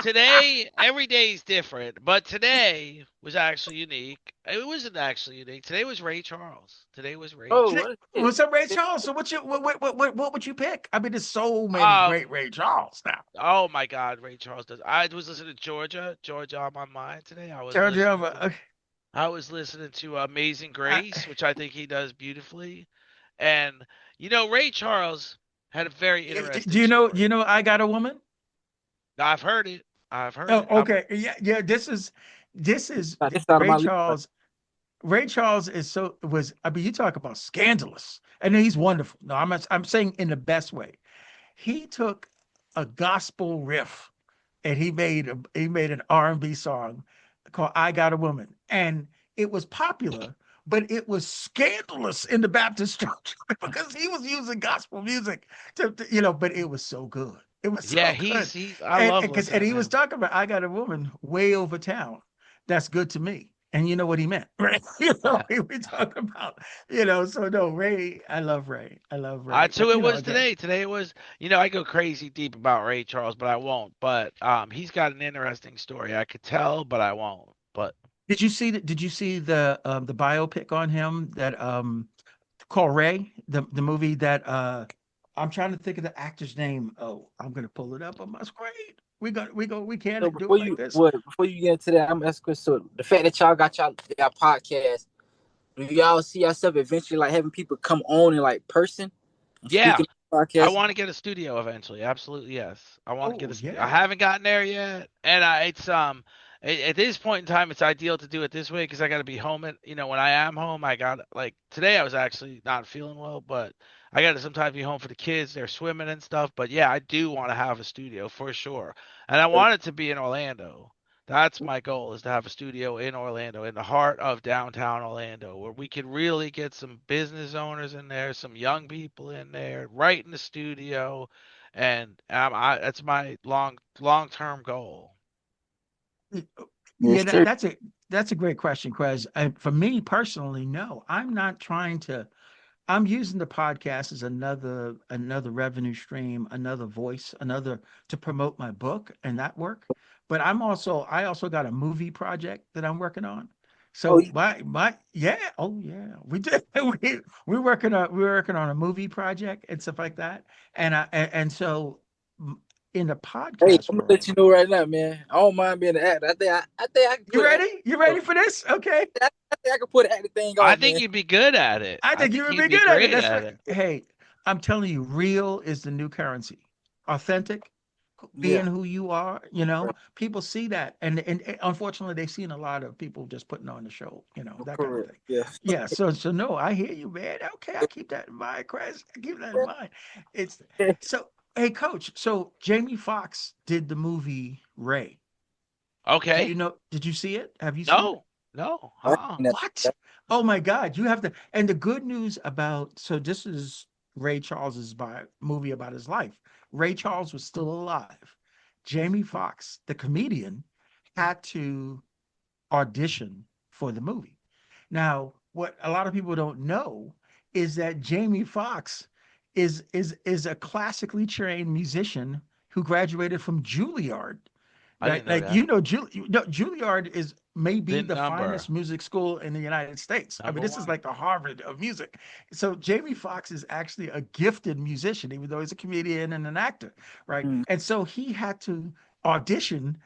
Speaker 1: today every day is different, but today was actually unique. It wasn't actually unique. Today was Ray Charles. Today was Ray
Speaker 2: Oh,
Speaker 3: Today-
Speaker 1: Charles.
Speaker 2: what is
Speaker 3: What's up, Ray
Speaker 2: it?
Speaker 3: Charles? So what would you pick? I mean, there's so many
Speaker 1: Um.
Speaker 3: great Ray Charles now.
Speaker 1: Oh my God, Ray Charles does. I was listening to Georgia on my mind today.
Speaker 3: Georgia,
Speaker 1: I was listening to Amazing
Speaker 3: I,
Speaker 1: Grace, which I think he does beautifully. And Ray Charles had a very
Speaker 3: do
Speaker 1: interesting
Speaker 3: you know?
Speaker 1: story.
Speaker 3: I Got a Woman?
Speaker 1: I've heard it. I've heard
Speaker 3: Oh,
Speaker 1: it.
Speaker 3: okay. Yeah. This is
Speaker 2: It's out of
Speaker 3: Ray
Speaker 2: my league.
Speaker 3: Charles. Ray Charles is so was. I mean, you talk about scandalous, and he's wonderful. No, I'm saying in the best way. He took a gospel riff and he made an R&B song called "I Got a Woman," and it was popular, but it was scandalous in the Baptist church because he was using gospel music But it was so good. It was
Speaker 1: Yeah,
Speaker 3: so good,
Speaker 1: he's. I
Speaker 3: and
Speaker 1: love
Speaker 3: because and
Speaker 1: listening
Speaker 3: he
Speaker 1: to
Speaker 3: was
Speaker 1: him.
Speaker 3: talking about "I Got a Woman" way over town. That's good to me. And you know what he meant, right? We talk about, so no, Ray, I love Ray. I love Ray.
Speaker 1: So
Speaker 3: But
Speaker 1: it was
Speaker 3: again,
Speaker 1: today. Today it was. I go crazy deep about Ray Charles, but I won't. But he's got an interesting story. I could tell, but I won't. But
Speaker 3: did you see the biopic on him that called Ray, the movie that I'm trying to think of the actor's name. Oh, I'm gonna pull it up on my screen. We
Speaker 2: So
Speaker 3: can't do it like this.
Speaker 2: before you get into that, I'm asking Chris. So the fact that y'all got y'all podcast, do y'all see yourself eventually like having people come on in like person and
Speaker 1: Yeah.
Speaker 2: speaking on the
Speaker 1: I
Speaker 2: podcast?
Speaker 1: want to get a studio eventually. Absolutely, yes. I want to get
Speaker 3: Oh
Speaker 1: a studio. I
Speaker 3: yeah.
Speaker 1: haven't gotten there yet, and at this point in time, it's ideal to do it this way because I got to be home. When I am home, I got like today. I was actually not feeling well, but I got to sometimes be home for the kids. They're swimming and stuff. But yeah, I do want to have a studio for sure, and I want it to be in Orlando. That's my goal is to have a studio in Orlando, in the heart of downtown Orlando, where we could really get some business owners in there, some young people in there, right in the studio, and that's my long term goal.
Speaker 3: Yeah,
Speaker 2: Yes, sir.
Speaker 3: that's a great question, Quez. For me personally, no, I'm not trying to. I'm using the podcast as another revenue stream, another voice, another to promote my book and that work. But I also got a movie project that I'm working on.
Speaker 2: Oh,
Speaker 3: So my yeah, oh yeah, we did we're working on a movie project and stuff like that. And so in the
Speaker 2: hey,
Speaker 3: podcast
Speaker 2: I'm gonna let
Speaker 3: world,
Speaker 2: you know right now, man. I don't mind being an actor. I can
Speaker 3: you
Speaker 2: put an
Speaker 3: ready? You ready for this? Okay.
Speaker 2: I think I can put an acting thing
Speaker 1: I
Speaker 2: on,
Speaker 1: think
Speaker 2: man.
Speaker 1: you'd be good at it.
Speaker 3: I
Speaker 1: I
Speaker 3: think you
Speaker 1: think
Speaker 3: would
Speaker 1: you'd
Speaker 3: be
Speaker 1: be
Speaker 3: good at it.
Speaker 1: great
Speaker 3: That's
Speaker 1: at
Speaker 3: right.
Speaker 1: it.
Speaker 3: Hey, I'm telling you, real is the new currency. Authentic,
Speaker 2: Yeah,
Speaker 3: being who you are, people see that. And unfortunately they've seen a lot of people just putting on the show, that kind of
Speaker 2: correct.
Speaker 3: thing.
Speaker 2: Yeah.
Speaker 3: Yeah, so no, I hear you, man. Okay, I keep that in mind, Chris. I keep that in mind. It's so hey coach, so Jamie Foxx did the movie Ray.
Speaker 1: Okay.
Speaker 3: Did you see it? Have you seen it?
Speaker 1: No. No.
Speaker 2: I
Speaker 3: What? Oh my God, you have to. And the good news so this is Ray Charles's movie about his life. Ray Charles was still alive. Jamie Foxx, the comedian, had to audition for the movie. Now, what a lot of people don't know is that Jamie Foxx is a classically trained musician who graduated from Juilliard.
Speaker 1: I didn't
Speaker 3: Like,
Speaker 1: know
Speaker 3: like
Speaker 1: that.
Speaker 3: Juilliard is maybe
Speaker 1: Didn't
Speaker 3: the
Speaker 1: number.
Speaker 3: finest music school in the United States. I mean,
Speaker 1: Number
Speaker 3: this is
Speaker 1: one.
Speaker 3: like the Harvard of music. So Jamie Foxx is actually a gifted musician, even though he's a comedian and an actor, right?
Speaker 2: Mm.
Speaker 3: And so he had to audition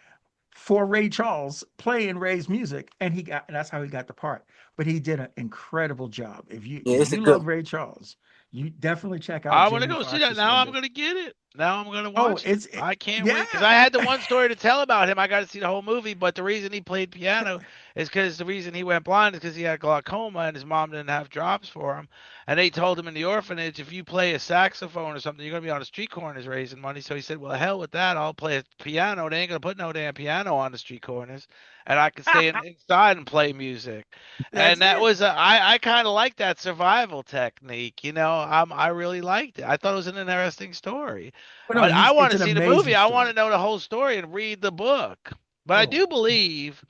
Speaker 3: for Ray Charles playing Ray's music, and that's how he got the part. But he did an incredible job. If you
Speaker 2: Yeah,
Speaker 3: if
Speaker 2: it's a
Speaker 3: you
Speaker 2: good
Speaker 3: love
Speaker 2: one.
Speaker 3: Ray Charles, you definitely check out
Speaker 1: I want to
Speaker 3: Jamie
Speaker 1: go see that.
Speaker 3: Foxx's
Speaker 1: Now I'm
Speaker 3: rendition.
Speaker 1: going to get it. Now I'm going to
Speaker 3: Oh,
Speaker 1: watch it. I can't
Speaker 3: yeah.
Speaker 1: wait because I had the one story to tell about him. I got to see the whole movie, but the reason he played piano is because the reason he went blind is because he had glaucoma and his mom didn't have drops for him. And they told him in the orphanage, if you play a saxophone or something, you're going to be on the street corners raising money. So he said, well, hell with that. I'll play a piano. They ain't going to put no damn piano on the street corners. And I can stay inside and play music.
Speaker 3: That's
Speaker 1: And that
Speaker 3: it.
Speaker 1: was I kind of like that survival technique. I really liked it. I thought it was an interesting story.
Speaker 3: But no,
Speaker 1: But I want
Speaker 3: it's
Speaker 1: to
Speaker 3: an
Speaker 1: see the
Speaker 3: amazing
Speaker 1: movie. I want to
Speaker 3: story.
Speaker 1: know the whole story and read the book. But I
Speaker 3: Oh,
Speaker 1: do believe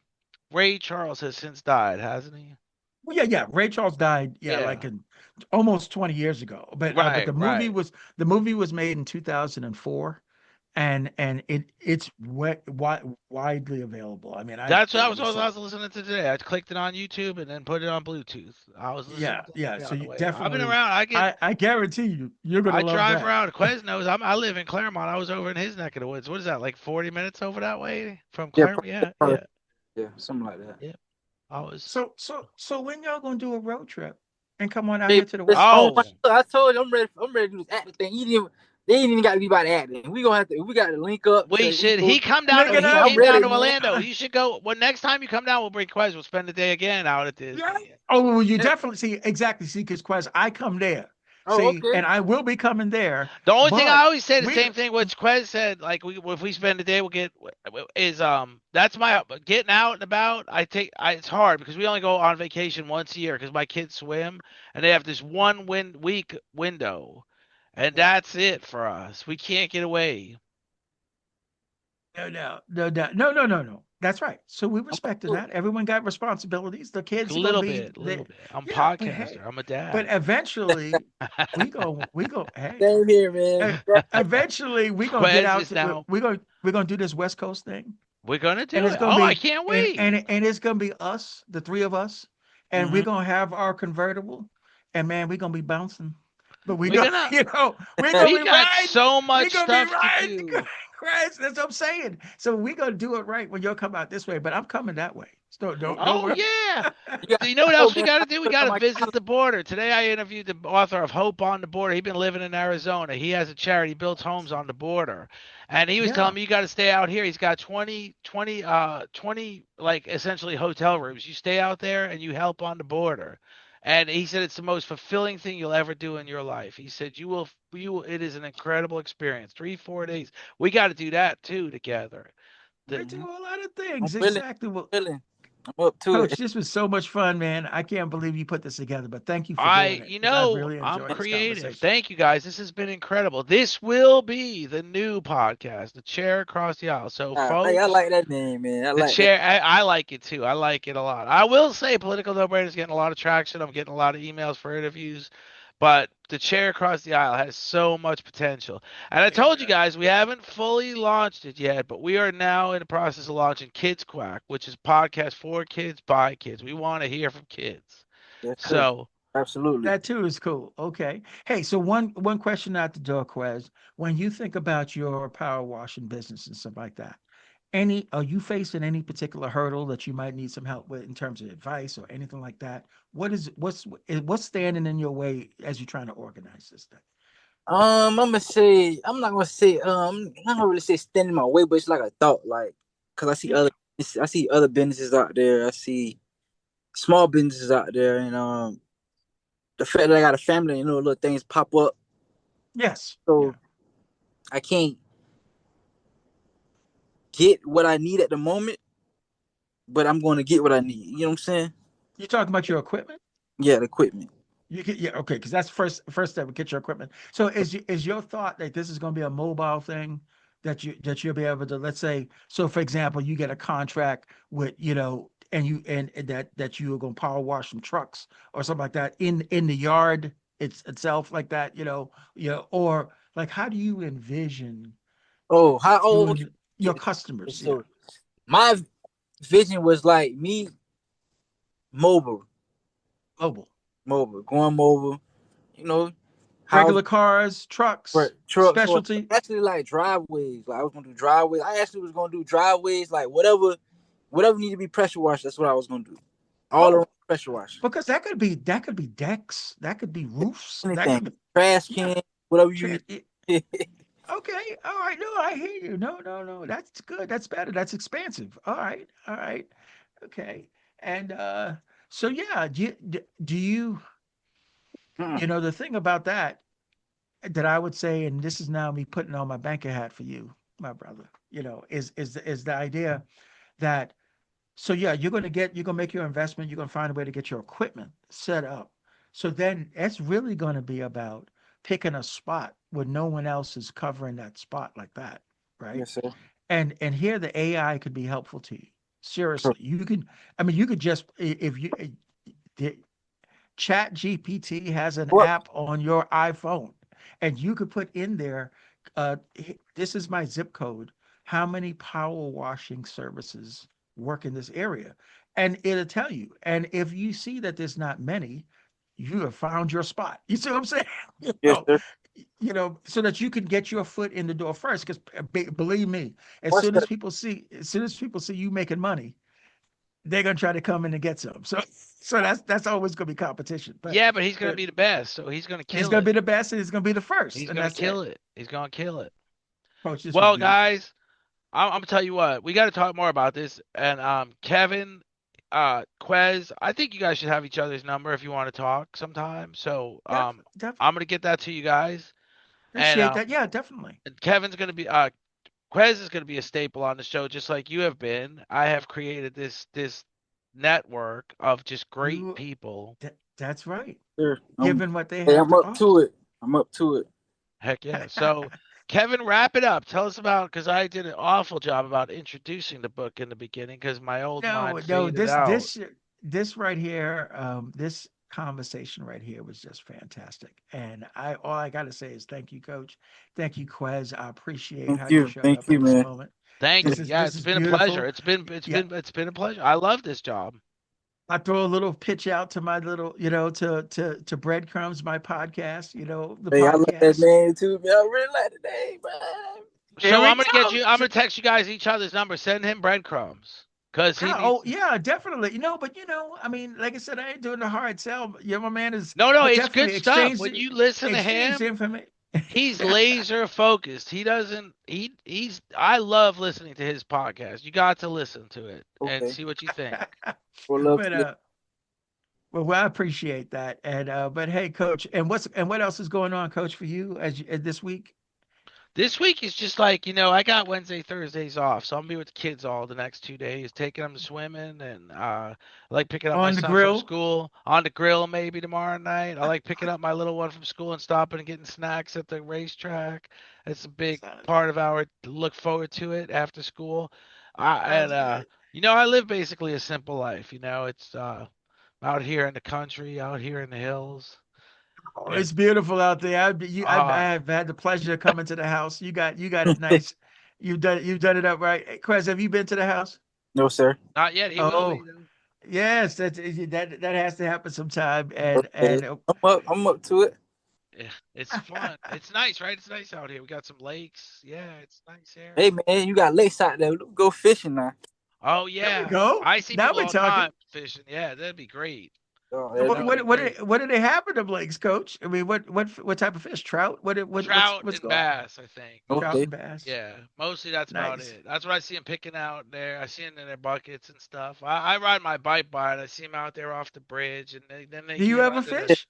Speaker 1: Ray Charles has since died, hasn't he?
Speaker 3: well, yeah. Ray Charles died, yeah, like
Speaker 1: Yeah.
Speaker 3: in almost 20 years ago. But
Speaker 1: Right, right.
Speaker 3: the movie was made in 2004, and it's widely available. I mean, I
Speaker 1: That's what
Speaker 3: literally
Speaker 1: I
Speaker 3: saw.
Speaker 1: was listening to today. I clicked it on YouTube and then put it on Bluetooth. I was listening
Speaker 3: Yeah,
Speaker 1: to
Speaker 3: yeah.
Speaker 1: it
Speaker 3: So
Speaker 1: on the
Speaker 3: you
Speaker 1: way. I've been
Speaker 3: definitely,
Speaker 1: around.
Speaker 3: I guarantee you're gonna
Speaker 1: I
Speaker 3: love
Speaker 1: drive
Speaker 3: that.
Speaker 1: around. Queznos. I live in Claremont. I was over in his neck of the woods. What is that? Like 40 minutes over that way from
Speaker 2: Yeah,
Speaker 1: Claremont? Yeah,
Speaker 2: probably,
Speaker 1: yeah,
Speaker 2: yeah, something like that.
Speaker 1: yeah. I was.
Speaker 3: So when y'all gonna do a road trip and come on out
Speaker 2: Hey,
Speaker 3: here to the
Speaker 2: listen,
Speaker 3: West
Speaker 2: oh my,
Speaker 3: Coast?
Speaker 1: Oh,
Speaker 2: I told you I'm ready to do this acting thing. They ain't even got to be about acting. We gonna have to. We got to link up.
Speaker 1: we should. He come down
Speaker 3: Link
Speaker 1: to
Speaker 3: it
Speaker 1: he
Speaker 3: up.
Speaker 1: came
Speaker 2: I'm
Speaker 1: down
Speaker 2: ready,
Speaker 1: to
Speaker 2: man.
Speaker 1: Orlando. You should go. Well, next time you come down, we'll bring Quez. We'll spend the day again out at
Speaker 3: Yeah.
Speaker 1: Disney.
Speaker 3: Oh, well, you
Speaker 2: Yeah.
Speaker 3: definitely see exactly see because Quest, I come there.
Speaker 2: Oh,
Speaker 3: See,
Speaker 2: okay.
Speaker 3: and I will be coming there,
Speaker 1: The only thing I
Speaker 3: but
Speaker 1: always say the
Speaker 3: we
Speaker 1: same thing which Quez said, like if we spend the day, we'll get is that's my getting out and about. It's hard because we only go on vacation once a year because my kids swim and they have this week window, and
Speaker 2: Yeah.
Speaker 1: that's it for us. We can't get away.
Speaker 3: no. That's right. So we respected
Speaker 2: Cool.
Speaker 3: that. Everyone got responsibilities. The
Speaker 1: A
Speaker 3: kids are gonna
Speaker 1: little
Speaker 3: be
Speaker 1: bit, a
Speaker 3: there.
Speaker 1: little bit. I'm a
Speaker 3: Yeah, but hey,
Speaker 1: podcaster. I'm a
Speaker 3: but
Speaker 1: dad.
Speaker 3: eventually we go, hey,
Speaker 2: Same here, man.
Speaker 3: eventually we gonna get
Speaker 1: Quez
Speaker 3: out
Speaker 1: is
Speaker 3: to
Speaker 1: now.
Speaker 3: we're gonna do this West Coast thing.
Speaker 1: We're gonna
Speaker 3: And
Speaker 1: do
Speaker 3: it's
Speaker 1: it.
Speaker 3: gonna
Speaker 1: Oh, I
Speaker 3: be
Speaker 1: can't
Speaker 3: and
Speaker 1: wait.
Speaker 3: and and it's gonna be us, the three of us, and we're
Speaker 2: Hmm.
Speaker 3: gonna have our convertible, and man, we're gonna be bouncing. But we
Speaker 1: We're
Speaker 3: go,
Speaker 1: gonna.
Speaker 3: we're gonna
Speaker 1: We
Speaker 3: be
Speaker 1: got
Speaker 3: riding.
Speaker 1: so
Speaker 3: We're
Speaker 1: much
Speaker 3: gonna be
Speaker 1: stuff to
Speaker 3: riding.
Speaker 1: do.
Speaker 3: Chris, that's what I'm saying. So we're gonna do it right when you'll come out this way, but I'm coming that way. So don't
Speaker 1: Oh
Speaker 3: worry.
Speaker 1: yeah.
Speaker 2: You got
Speaker 1: You know what
Speaker 2: oh
Speaker 1: else we
Speaker 2: man,
Speaker 1: got to do? We
Speaker 2: put it
Speaker 1: got
Speaker 2: on
Speaker 1: to
Speaker 2: my
Speaker 1: visit
Speaker 2: calendar.
Speaker 1: the border. Today I interviewed the author of Hope on the Border. He's been living in Arizona. He has a charity, he builds homes on the border. And he was
Speaker 3: Yeah.
Speaker 1: telling me you got to stay out here. He's got 20 like essentially hotel rooms. You stay out there and you help on the border. And he said it's the most fulfilling thing you'll ever do in your life. He said it is an incredible experience. 3, 4 days. We got to do that too together.
Speaker 3: We
Speaker 1: The,
Speaker 3: do a lot of
Speaker 2: I'm
Speaker 3: things.
Speaker 2: willing,
Speaker 3: Exactly. Well,
Speaker 2: willing. I'm up to
Speaker 3: Coach,
Speaker 2: it.
Speaker 3: this was so much fun, man. I can't believe you put this together, but thank you for doing it because I really
Speaker 1: I'm
Speaker 3: enjoyed this
Speaker 1: creative.
Speaker 3: conversation.
Speaker 1: Thank you guys. This has been incredible. This will be the new podcast, The Chair Across the Aisle. So,
Speaker 2: Hey, I
Speaker 1: folks,
Speaker 2: like that name, man. I
Speaker 1: the
Speaker 2: like that.
Speaker 1: chair, I like it too. I like it a lot. I will say Political No Brainer is getting a lot of traction. I'm getting a lot of emails for interviews, but The Chair Across the Aisle has so much potential. And I told you guys we haven't fully launched it yet, but we are now in the process of launching Kids Quack, which is a podcast for kids by kids. We want to hear from kids.
Speaker 2: Yes, sir.
Speaker 1: So,
Speaker 2: Absolutely.
Speaker 3: That too is cool. Okay. Hey, so one question out the door, Quez. When you think about your power washing business and stuff like that, are you facing any particular hurdle that you might need some help with in terms of advice or anything like that? What's standing in your way as you're trying to organize this thing?
Speaker 2: I'm gonna say I'm not gonna say I'm not gonna really say stand in my way, but it's like a thought, like because
Speaker 3: Yeah.
Speaker 2: I see other businesses out there. I see small businesses out there, and the fact that I got a family, little things pop up,
Speaker 3: Yes. Yeah.
Speaker 2: so I can't get what I need at the moment, but I'm going to get what I need. You know what I'm saying?
Speaker 3: You're talking about your equipment?
Speaker 2: Yeah, the equipment.
Speaker 3: You can, yeah, okay, because that's first step. We get your equipment. So is your thought that this is going to be a mobile thing that you'll be able to, let's say, so for example, you get a contract with, and and that you are going to power wash some trucks or something like that in the yard itself like that, or like how do you envision
Speaker 2: Oh, how old?
Speaker 3: doing your customers? Yeah,
Speaker 2: So my vision was like me mobile,
Speaker 3: mobile,
Speaker 2: going mobile. You know, house,
Speaker 3: regular cars, trucks,
Speaker 2: trucks, or
Speaker 3: specialty.
Speaker 2: actually like driveways. Like I was gonna do driveways. I actually was gonna do driveways, like whatever needed to be pressure washed. That's what I was gonna do. All
Speaker 3: Oh,
Speaker 2: around pressure wash.
Speaker 3: because that could be decks, that could be roofs, that
Speaker 2: Anything,
Speaker 3: could be
Speaker 2: trash
Speaker 3: yeah.
Speaker 2: can, whatever you.
Speaker 3: Tra- it- okay, all right. No, I hear you. No, no, no. That's good. That's better. That's expansive. All right, all right. Okay. And so yeah, do you the thing about that I would say, and this is now me putting on my banker hat for you, my brother, is the idea that so yeah, you're gonna make your investment, you're gonna find a way to get your equipment set up. So then it's really gonna be about picking a spot where no one else is covering that spot like that, right?
Speaker 2: Yes, sir.
Speaker 3: And here the AI could be helpful to you. Seriously, you could just if you the Chat GPT has an
Speaker 2: What?
Speaker 3: app on your iPhone, and you could put in there, this is my zip code. How many power washing services work in this area? And it'll tell you. And if you see that there's not many, you have found your spot. You see what I'm saying?
Speaker 2: Yes, sir.
Speaker 3: So that you can get your foot in the door first. Because believe me,
Speaker 2: What's that?
Speaker 3: as soon as people see you making money, they're gonna try to come in and get some. So that's always gonna be competition.
Speaker 1: yeah, but he's going to
Speaker 3: But
Speaker 1: be the best, so he's going to
Speaker 3: he's
Speaker 1: kill
Speaker 3: gonna
Speaker 1: it.
Speaker 3: be the best and he's gonna be the first,
Speaker 1: He's
Speaker 3: and
Speaker 1: going to
Speaker 3: that's it.
Speaker 1: kill it. He's going to kill it.
Speaker 3: Coach, this was
Speaker 1: Well,
Speaker 3: beautiful.
Speaker 1: guys, I'm going to tell you what. We got to talk more about this. And Kevin, Quez, I think you guys should have each other's number if you want to talk sometime. So
Speaker 3: Definitely
Speaker 1: I'm going to get that to you guys. And
Speaker 3: appreciate that. Yeah, definitely.
Speaker 1: Kevin's going to be Quez is going to be a staple on the show, just like you have been. I have created this network of just great
Speaker 3: You
Speaker 1: people.
Speaker 3: that's right.
Speaker 2: Sir.
Speaker 3: Given what they
Speaker 2: Hey,
Speaker 3: have
Speaker 2: I'm
Speaker 3: to
Speaker 2: up to it. I'm up to it.
Speaker 1: Heck yeah.
Speaker 3: offer.
Speaker 1: So, Kevin, wrap it up. Tell us about, because I did an awful job about introducing the book in the beginning because my old
Speaker 3: No,
Speaker 1: mind
Speaker 3: no,
Speaker 1: faded out.
Speaker 3: this right here, this conversation right here was just fantastic. And all I gotta say is thank you, Coach. Thank you, Quez. I appreciate how you showed
Speaker 2: Thank
Speaker 3: up
Speaker 2: you,
Speaker 3: in this
Speaker 2: man.
Speaker 3: moment.
Speaker 1: Thank you. Yeah,
Speaker 3: This
Speaker 1: it's
Speaker 3: is
Speaker 1: been a pleasure.
Speaker 3: beautiful. Yeah,
Speaker 1: It's been a pleasure. I love this job.
Speaker 3: I throw a little pitch out to my little, to Breadcrumbs, my podcast, the
Speaker 2: Hey, I like that
Speaker 3: podcast.
Speaker 2: name too, man. I really like the name, man.
Speaker 3: Here
Speaker 1: So
Speaker 3: we
Speaker 1: I'm gonna get
Speaker 3: go.
Speaker 1: you. I'm gonna text you guys each other's number. Send him breadcrumbs because he needs.
Speaker 3: Oh yeah, definitely. But I mean, like I said, I ain't doing the hard sell. My man is,
Speaker 1: No,
Speaker 3: but
Speaker 1: it's good
Speaker 3: definitely
Speaker 1: stuff. When you listen to
Speaker 3: exchange
Speaker 1: him,
Speaker 3: information.
Speaker 1: he's laser focused. He doesn't. He's. I love listening to his podcast. You got to listen to it and
Speaker 2: Okay.
Speaker 1: see what you think.
Speaker 2: We'll love
Speaker 3: But
Speaker 2: to.
Speaker 3: well, I appreciate that. And but hey, coach, and what else is going on, coach, for you as this week?
Speaker 1: This week is just like, I got Wednesday, Thursdays off, so I'm gonna be with the kids all the next 2 days, taking them swimming, and I like picking up my
Speaker 3: On the
Speaker 1: son from
Speaker 3: grill?
Speaker 1: school on the grill maybe tomorrow night. I like picking up my little one from school and stopping and getting snacks at the racetrack. It's a big
Speaker 3: Sounds,
Speaker 1: part of our look forward to it after school.
Speaker 3: sounds
Speaker 1: And
Speaker 3: good.
Speaker 1: I live basically a simple life. It's out here in the country, out here in the hills,
Speaker 3: Oh,
Speaker 1: and
Speaker 3: it's beautiful out there.
Speaker 1: uh,
Speaker 3: I've had the pleasure of coming to the house. You got it nice. You've done it up right. Hey, Quez, have you been to the house?
Speaker 2: No, sir.
Speaker 1: not yet. He will be
Speaker 3: Oh,
Speaker 1: though.
Speaker 3: yes, that has to happen sometime. And
Speaker 2: Okay. I'm up to it.
Speaker 1: Yeah, it's fun. It's nice, right? It's nice out here. We got some lakes. Yeah, it's nice
Speaker 2: Hey
Speaker 1: area.
Speaker 2: man, you got lakes out there. Let's go fishing now.
Speaker 1: Oh
Speaker 3: there we
Speaker 1: yeah,
Speaker 3: go.
Speaker 1: I see
Speaker 3: Now
Speaker 1: people
Speaker 3: we're
Speaker 1: all the
Speaker 3: talking.
Speaker 1: time fishing. Yeah, that'd be great.
Speaker 2: Oh,
Speaker 3: So
Speaker 2: that'd
Speaker 3: what
Speaker 1: That would
Speaker 2: be
Speaker 1: be
Speaker 3: what what
Speaker 1: great.
Speaker 3: what do they have in the lakes, coach? I mean, what type of fish? Trout?
Speaker 1: Trout
Speaker 3: What's
Speaker 1: and
Speaker 3: going?
Speaker 1: bass, I think,
Speaker 3: Trout
Speaker 2: okay.
Speaker 3: and bass.
Speaker 1: Yeah, mostly that's about
Speaker 3: Nice.
Speaker 1: it. That's what I see them picking out there. I see them in their buckets and stuff. I ride my bike by it. I see them out there off the bridge, and then they
Speaker 3: Do you
Speaker 1: get
Speaker 3: ever
Speaker 1: under the.
Speaker 3: fish?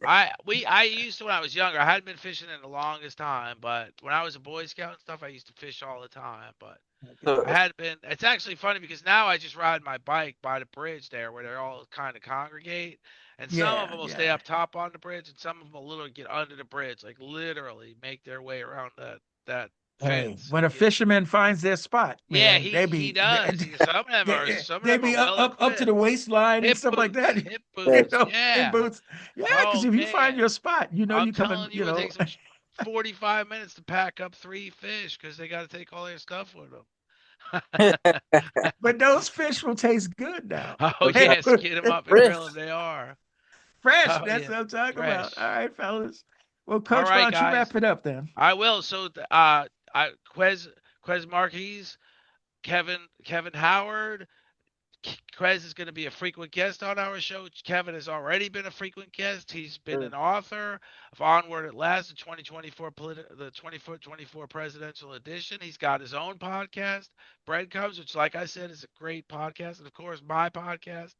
Speaker 1: I used to when I was younger. I hadn't been fishing in the longest time, but when I was a Boy Scout and stuff, I used to fish all the time. But
Speaker 3: Okay.
Speaker 1: I had been. It's actually funny because now I just ride my bike by the bridge there, where they all kind of congregate, and some of
Speaker 3: Yeah,
Speaker 1: them will stay
Speaker 3: yeah.
Speaker 1: up top on the bridge, and some of them will literally get under the bridge, like literally make their way around that
Speaker 3: Hey,
Speaker 1: fence
Speaker 3: when
Speaker 1: and
Speaker 3: a
Speaker 1: get.
Speaker 3: fisherman finds their spot,
Speaker 1: Yeah,
Speaker 3: man,
Speaker 1: he does. Some of them are
Speaker 3: they be up,
Speaker 1: well
Speaker 3: up to the
Speaker 1: equipped.
Speaker 3: waistline and stuff like that.
Speaker 1: Hip boots.
Speaker 3: In
Speaker 1: Yeah.
Speaker 3: boots. Yeah, because
Speaker 1: Oh
Speaker 3: if you find
Speaker 1: man.
Speaker 3: your spot,
Speaker 1: I'm
Speaker 3: you coming,
Speaker 1: telling you, it takes them 45 minutes to pack up 3 fish because they got to take all their stuff with them.
Speaker 3: but those fish will taste good now.
Speaker 1: Oh
Speaker 2: For sure.
Speaker 1: yeah, skin them up and
Speaker 2: Fresh.
Speaker 1: grill them. They are.
Speaker 3: Fresh,
Speaker 1: Oh
Speaker 3: that's
Speaker 1: yeah,
Speaker 3: what I'm talking about. All
Speaker 1: fresh.
Speaker 3: right, fellas. Well,
Speaker 1: All
Speaker 3: Coach, why
Speaker 1: right,
Speaker 3: don't you
Speaker 1: guys.
Speaker 3: wrap it up then?
Speaker 1: I will. So, Quez Marquez, Kevin Howard. Quez is going to be a frequent guest on our show. Kevin has already been a frequent guest. He's been an author of Onward at Last, the 2024 presidential edition. He's got his own podcast, Breadcrumbs, which, like I said, is a great podcast. And of course, my podcast,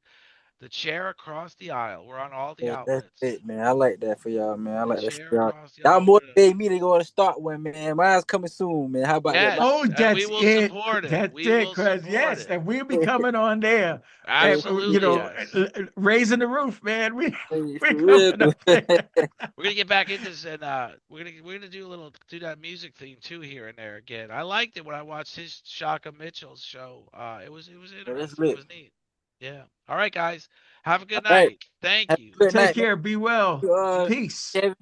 Speaker 1: The Chair Across the Aisle. We're on all the
Speaker 2: Yeah, that's
Speaker 1: outlets.
Speaker 2: it, man. I like that for y'all, man. I
Speaker 1: The
Speaker 2: like that
Speaker 1: Chair
Speaker 2: for y'all.
Speaker 1: Across the
Speaker 2: Y'all
Speaker 1: Aisle.
Speaker 2: motivate me to go and start one, man. Mine's coming soon, man. How about that?
Speaker 3: Oh,
Speaker 1: Yes, and we
Speaker 3: that's
Speaker 1: will
Speaker 3: it.
Speaker 1: support it.
Speaker 3: That's
Speaker 1: We
Speaker 3: it,
Speaker 1: will
Speaker 3: Chris.
Speaker 1: support
Speaker 3: Yes,
Speaker 1: it.
Speaker 3: and we'll be coming on there. And,
Speaker 1: Absolutely, yes.
Speaker 3: raising the roof, man.
Speaker 2: Hey,
Speaker 3: We're
Speaker 2: for real.
Speaker 3: coming up there.
Speaker 1: We're gonna get back into this, and we're gonna do that music theme too here and there again. I liked it when I watched his Shaka Mitchell's show. It was
Speaker 2: Yeah, that's
Speaker 1: interesting. It
Speaker 2: lit.
Speaker 1: was neat. Yeah. All right, guys. Have a good
Speaker 2: All right.
Speaker 1: night. Thank
Speaker 2: Have
Speaker 1: you.
Speaker 2: a good
Speaker 3: Take
Speaker 2: night,
Speaker 3: care. Be well.
Speaker 2: man.
Speaker 3: Peace.
Speaker 2: Kevin.